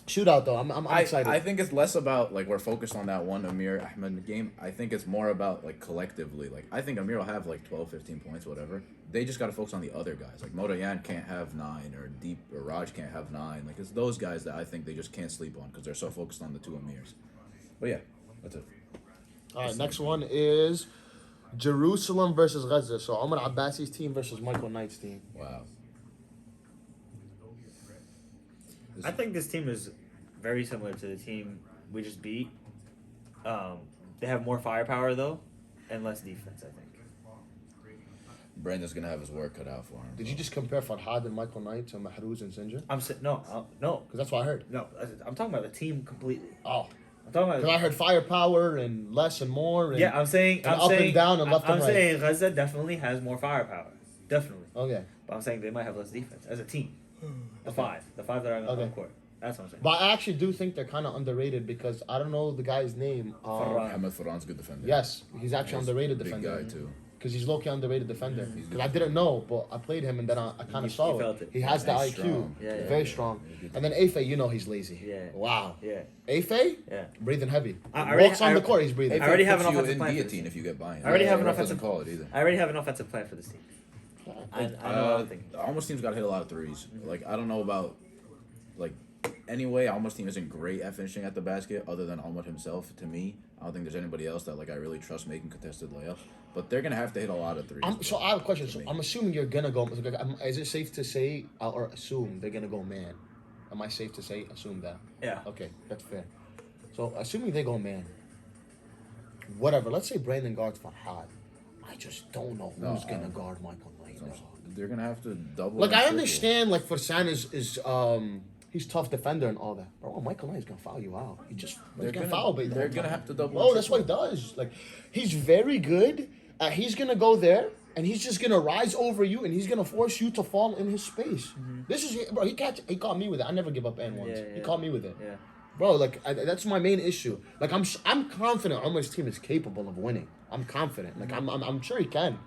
S2: Shootout though. I'm excited.
S1: I think it's less about like we're focused on that one Amir Ahmed game. I think it's more about like collectively. Like I think Amir will have like 12, 15 points, whatever. They just got to focus on the other guys. Like Modayan can't have 9, or Deep or Raj can't have 9. Like it's those guys that I think they just can't sleep on because they're so focused on the two Amirs. But yeah, that's it.
S2: All right, next one is Jerusalem versus Gaza. So Omar Abbasi's team versus Michael Knight's team.
S1: Wow.
S3: I think this team is very similar to the team we just beat. They have more firepower though, and less defense. I think.
S1: Brandon's gonna have his work cut out for him.
S2: Did you just compare Farhad and Michael Knight to Mahruz and Sinjar?
S3: No.
S2: Because that's what I heard.
S3: No, I'm talking about the team completely.
S2: Oh,
S3: I'm talking about.
S2: because I heard firepower and less and more. And,
S3: Yeah, I'm saying.
S2: and
S3: I'm
S2: up
S3: saying,
S2: and down and left
S3: I'm
S2: and right.
S3: saying Gaza definitely has more firepower. Definitely.
S2: Okay.
S3: But I'm saying they might have less defense as a team. The five that are on
S2: Okay.
S3: the court. That's what I'm saying.
S2: But I actually do think they're kind of underrated because I don't know the guy's name.
S3: Farhad.
S1: Mohamed Farhan's a good defender.
S2: Yes, he's actually
S1: He's
S2: underrated
S1: a big
S2: defender.
S1: guy too.
S2: Because he's low-key underrated defender.
S1: He's
S2: Because I didn't know, but I played him and then I kind
S3: You-
S2: of saw
S3: you felt it.
S2: He has the
S1: He's
S2: IQ.
S1: strong.
S3: Yeah.
S2: Very strong. And then Afe, you know he's lazy.
S3: Yeah.
S2: Wow.
S3: Yeah.
S2: Afe?
S3: Yeah.
S2: Breathing heavy.
S3: I already-
S2: Walks on the court, he's breathing.
S3: I already have
S1: Puts
S3: an
S1: you
S3: offensive
S1: in
S3: plan for
S1: guillotine
S3: this
S1: if you get by him.
S3: I already have
S1: The
S3: an
S1: ref
S3: offensive-
S1: doesn't call it either.
S3: I already have an offensive plan for this team. I know what I'm thinking.
S1: Almost team's got to hit a lot of threes. Like I don't know about, like, anyway. Almost team isn't great at finishing at the basket, other than Ahmad himself. To me, I don't think there's anybody else that like I really trust making contested layups. But they're gonna have to hit a lot of threes.
S2: So I have a question.
S1: To
S2: So
S1: me.
S2: I'm assuming you're gonna go. Is it safe to say or assume they're gonna go man? Am I safe to say assume that?
S3: Yeah.
S2: Okay, that's fair. So assuming they go man, whatever. Let's say Brandon guards Farhad. I just don't know
S1: No,
S2: who's
S1: I
S2: gonna
S1: don't-
S2: guard Michael Knight.
S1: So
S2: dog.
S1: they're gonna have to double.
S2: Like
S1: and
S2: I
S1: triple.
S2: understand, like Farsan is he's tough defender and all that. Bro, Michael Knight's gonna foul you out. He's
S1: They're
S2: gonna
S1: gonna-
S2: foul bait. the
S1: they're
S2: whole
S1: gonna
S2: time.
S1: have to double
S2: Oh,
S1: and
S2: that's what he
S1: triple.
S2: does. Like he's very good. He's gonna go there and he's just gonna rise over you and he's gonna force you to fall in his space. This is bro. He caught me with it. I never give up N ones.
S3: Yeah,
S2: He
S3: yeah.
S2: caught me with it.
S3: Yeah.
S2: Bro, like that's my main issue. Like I'm confident Omar's team is capable of winning. I'm confident. Like I'm sure he can.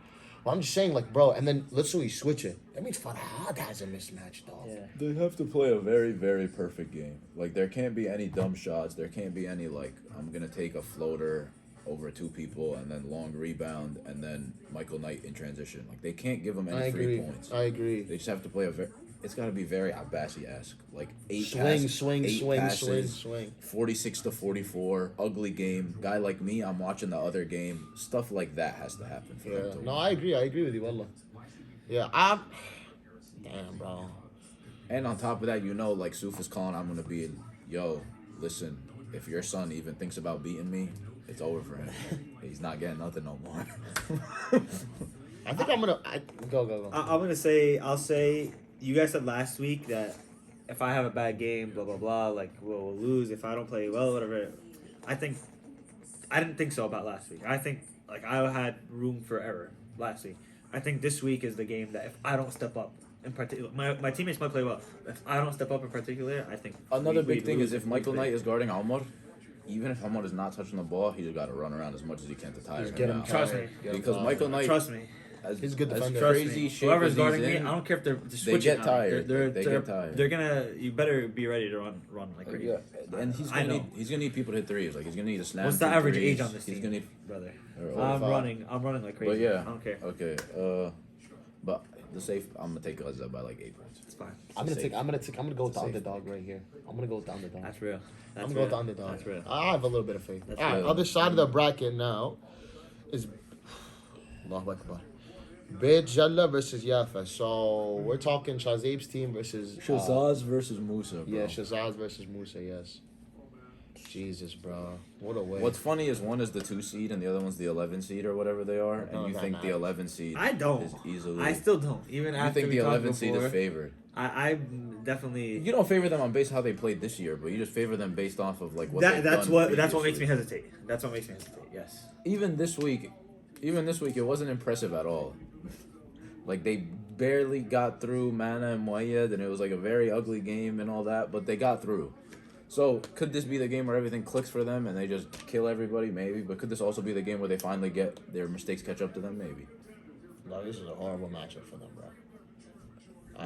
S2: But I'm just saying, like, bro, and then let's say we switch it. That means Farhad has a mismatch, dog.
S3: Yeah.
S1: They have to play a very, very perfect game. Like there can't be any dumb shots. There can't be any like I'm gonna take a floater over two people and then long rebound and then Michael Knight in transition. Like they can't give them any
S2: I
S1: free
S2: agree.
S1: points.
S2: I agree.
S1: They just have to play it's got to be very Abbasi-esque. Like eight
S2: Swing,
S1: passes,
S2: swing,
S1: eight
S2: swing,
S1: passes,
S2: swing.
S1: 46-44, ugly game. Guy like me, I'm watching the other game. Stuff like that has to happen for them
S2: Yeah.
S1: to
S2: No,
S1: win.
S2: I agree with you, Wallah. Yeah, damn, bro.
S1: And on top of that, like Suf is calling, I'm gonna be, yo, listen, if your son even thinks about beating me, it's over for him. He's not getting nothing no more.
S2: I think I'm gonna go.
S3: I'm gonna I'll say you guys said last week that if I have a bad game, blah blah blah, like we'll lose if I don't play well, whatever. I didn't think so about last week. I think like I had room for error last week. I think this week is the game that if I don't step up in particular, my teammates might play well. If I don't step up in particular, I think
S1: Another big
S3: we'd
S1: thing
S3: lose
S1: is if
S3: we
S1: Michael
S3: play.
S1: Knight is guarding Almor, even if Almor is not touching the ball, he just got to run around as much as he can to tire
S2: Just
S1: him
S2: get him
S1: down.
S3: Trust me.
S2: tired, get him
S1: Because
S2: tired.
S1: Michael Knight,
S3: Trust me.
S2: He's a good
S1: as
S2: defender.
S3: Trust
S1: crazy
S3: me.
S1: shape
S3: Whoever's
S1: as
S3: guarding
S1: he's
S3: me,
S1: in,
S3: I don't care if they're
S1: they
S3: switching.
S1: get
S3: now.
S1: tired.
S3: They're,
S1: They
S3: they're,
S1: get tired.
S3: They're gonna. You better be ready to run like crazy.
S1: Yeah, and he's
S3: I
S1: gonna
S3: know.
S1: he's gonna need people to hit threes. Like he's gonna need a snap.
S3: What's the
S1: from
S3: average
S1: threes.
S3: age on this
S1: He's
S3: team,
S1: gonna need,
S3: brother?
S1: or
S3: I'm
S1: 05.
S3: running like crazy.
S1: But yeah,
S3: I don't care.
S1: Okay, but the safe. I'm gonna take Gaza by like 8 points.
S3: It's fine.
S2: I'm gonna go with the
S1: Safe.
S2: underdog right here. I'm gonna go with the underdog.
S3: That's real. That's
S2: I'm
S3: real.
S2: going with the underdog.
S3: That's real.
S2: I have a little bit of faith.
S3: That's
S2: All right,
S1: real.
S2: other side of the bracket now is Allahu Akbar. Beit Jalla versus Yafa. So we're talking Shazib's team versus
S1: versus Musa. Bro.
S2: yeah, Shazaz versus Musa. Yes. Jesus, bro, what a way.
S1: What's funny is one is the 2 seed and the other one's the 11 seed or whatever they are,
S2: No,
S1: and you
S2: that
S1: think the
S2: matters.
S1: 11 seed
S3: I don't.
S1: is easily.
S3: I still don't. Even
S1: You
S3: after
S1: think
S3: we
S1: the
S3: talked
S1: 11 seed
S3: before,
S1: is favored?
S3: I definitely.
S1: You don't favor them on base how they played this year, but you just favor them based off of like what
S3: That's
S1: they've
S3: what
S1: done
S3: that's what makes me
S1: previously.
S3: hesitate. That's what makes me hesitate. Yes.
S1: Even this week, it wasn't impressive at all. Like they barely got through Mana and Moyed, and it was like a very ugly game and all that, but they got through. So could this be the game where everything clicks for them and they just kill everybody? Maybe. But could this also be the game where they finally get their mistakes catch up to them? Maybe.
S2: No, this is a horrible matchup for them, bro.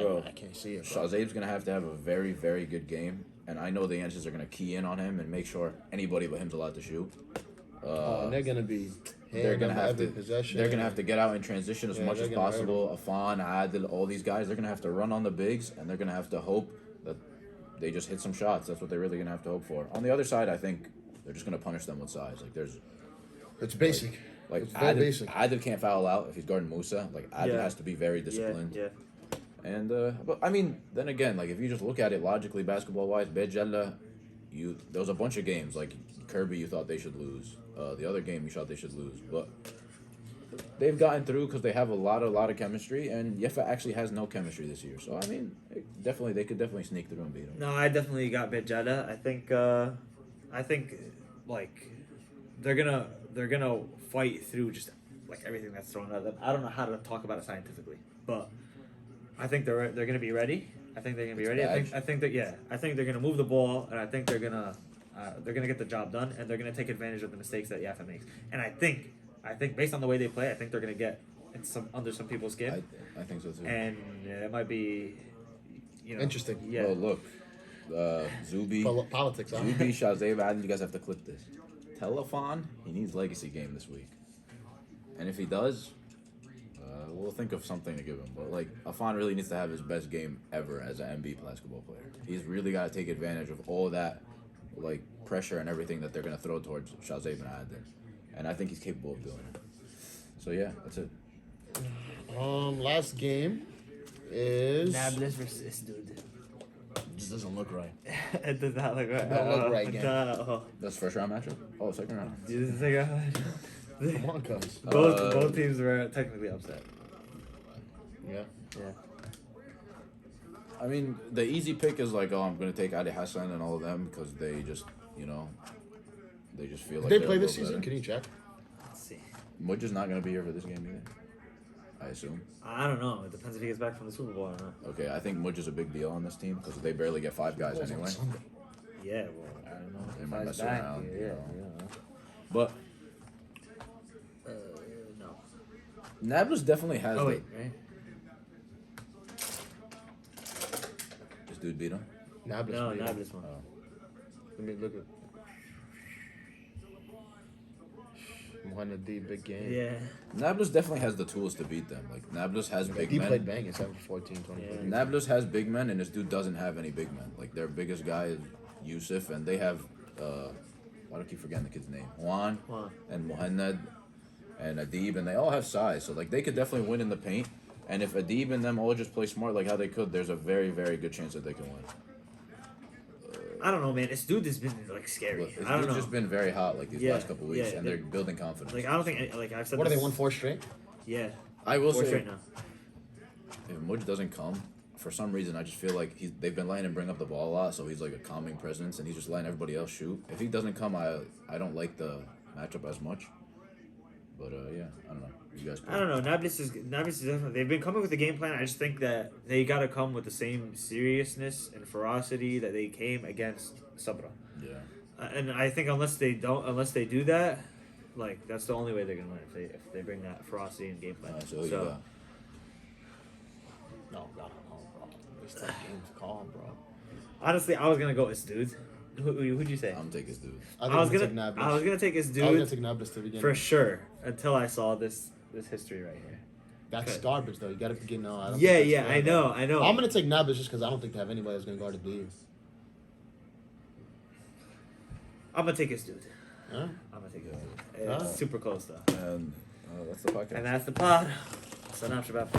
S1: Bro,
S2: I can't see it. Bro.
S1: Shazab's gonna have to have a very, very good game, and I know the answers are gonna key in on him and make sure anybody but him's allowed to shoot.
S2: And they're gonna be.
S1: They're gonna have
S2: every
S1: to.
S2: possession.
S1: They're gonna have to get out in transition as
S2: Yeah,
S1: much
S2: they're
S1: as
S2: gonna hurt
S1: possible. Afan, Adil, all these guys, they're gonna have to run on the bigs, and they're gonna have to hope that they just hit some shots. That's what they're really gonna have to hope for. On the other side, I think they're just gonna punish them with size. Like there's
S2: It's basic.
S1: like
S2: It's very basic.
S1: Adil can't foul out if he's guarding Musa. Like Adil
S3: Yeah.
S1: has to be very disciplined.
S3: Yeah.
S1: And but I mean, then again, like if you just look at it logically, basketball wise, Beit Jalla, there was a bunch of games like Kirby. You thought they should lose. The other game you thought they should lose, but they've gotten through because they have a lot of chemistry, and Yefa actually has no chemistry this year. So I mean, they could definitely sneak through and beat them.
S3: No, I definitely got Bejada. I think like they're gonna fight through just like everything that's thrown at them. I don't know how to talk about it scientifically, but I think they're gonna be ready. I think they're gonna be
S1: It's
S3: ready.
S1: badge.
S3: I think they're gonna move the ball, and I think they're gonna get the job done, and they're gonna take advantage of the mistakes that Yafa makes. And I think based on the way they play, I think they're gonna get under some people's skin,
S1: I think so too.
S3: and it might be,
S2: Interesting.
S3: Yeah.
S1: Well, look, Zubi,
S2: Politics, huh?
S1: Zubi, Shazay, Adil, you guys have to clip this. Telefon, he needs legacy game this week, and if he does, we'll think of something to give him. But like, Afan really needs to have his best game ever as an MB basketball player. He's really got to take advantage of all that, like pressure and everything that they're gonna throw towards Shazay and Adil, and I think he's capable of doing it. So yeah, that's it.
S2: Last game is.
S3: Nablus versus this dude.
S2: Just doesn't look right.
S3: It does not look right.
S2: Don't look right, gang.
S3: No.
S1: That's first round matchup. Oh, second round.
S3: This is like
S2: Come on, cuz.
S3: both teams were technically upset.
S2: Yeah.
S3: Yeah.
S1: I mean, the easy pick is like, oh, I'm gonna take Adi Hassan and all of them because they just, they just feel like
S2: Did they
S1: they're
S2: play
S1: a
S2: this
S1: little
S2: season?
S1: better.
S2: Can you check?
S3: Let's see.
S1: Mudge is not gonna be here for this game either. I assume.
S3: I don't know. It depends if he gets back from the Super Bowl or not.
S1: Okay, I think Mudge is a big deal on this team because they barely get 5 guys
S2: Balls on
S1: anyway.
S2: Sunday.
S3: Yeah, well, I don't know.
S1: They
S3: If
S1: might
S3: I
S1: mess
S3: back,
S1: around,
S3: Yeah,
S1: you know. But
S3: no.
S1: Nablus definitely has.
S3: Oh wait, right?
S1: This dude beat him.
S2: Nablus.
S3: No,
S2: beat him.
S3: not this one.
S1: Oh.
S2: Let me look at. Mohamed D, big game.
S3: Yeah.
S1: Nablus definitely has the tools to beat them. Like Nablus has big
S2: He
S1: men.
S2: played banging 7 for 14, 20.
S3: Yeah.
S1: Nablus has big men, and this dude doesn't have any big men. Like their biggest guy is Yusuf, and they have why do I keep forgetting the kid's name? Juan and Mohamed and Adib, and they all have size. So like they could definitely win in the paint. And if Adib and them all just play smart like how they could, there's a very, very good chance that they can win.
S3: I don't know, man. This dude has been like scary.
S1: Look,
S3: I don't know.
S1: It's just been very hot like these
S3: Yeah,
S1: last couple weeks,
S3: yeah,
S1: and they're building confidence.
S3: Like I don't think like I've said.
S2: What are
S3: this,
S2: they, 1-4 straight?
S3: Yeah.
S1: I will
S3: 4
S1: say,
S3: straight now.
S1: if Mudge doesn't come, for some reason, I just feel like they've been letting him bring up the ball a lot, so he's like a calming presence, and he's just letting everybody else shoot. If he doesn't come, I don't like the matchup as much. But yeah, I don't know. You guys.
S3: I don't know. Nablus is definitely. They've been coming with a game plan. I just think that they got to come with the same seriousness and ferocity that they came against Sabra.
S1: Yeah.
S3: And I think unless they do that, like that's the only way they're gonna win if they bring that ferocity and game plan.
S1: So you got.
S2: No, bro. This game's calm, bro.
S3: Honestly, I was gonna go with dude. Who'd you say?
S1: I'm taking his dude.
S2: I
S3: I was
S2: think
S3: gonna take his
S2: I was gonna
S3: dude
S2: take Nablus to begin.
S3: for sure until I saw this history right here.
S2: That's
S3: Okay.
S2: garbage, though. You gotta begin now. I don't
S3: Yeah,
S2: think that's
S3: yeah,
S2: fair,
S3: I
S2: bro.
S3: know.
S2: I'm gonna take Nablus just because I don't think they have anybody that's gonna guard the D.
S3: I'm gonna take his dude.
S2: Huh?
S3: I'm gonna take his dude. It's
S2: Huh?
S3: super close though.
S1: And that's the podcast.
S3: And that's the pod. So now Shabbat.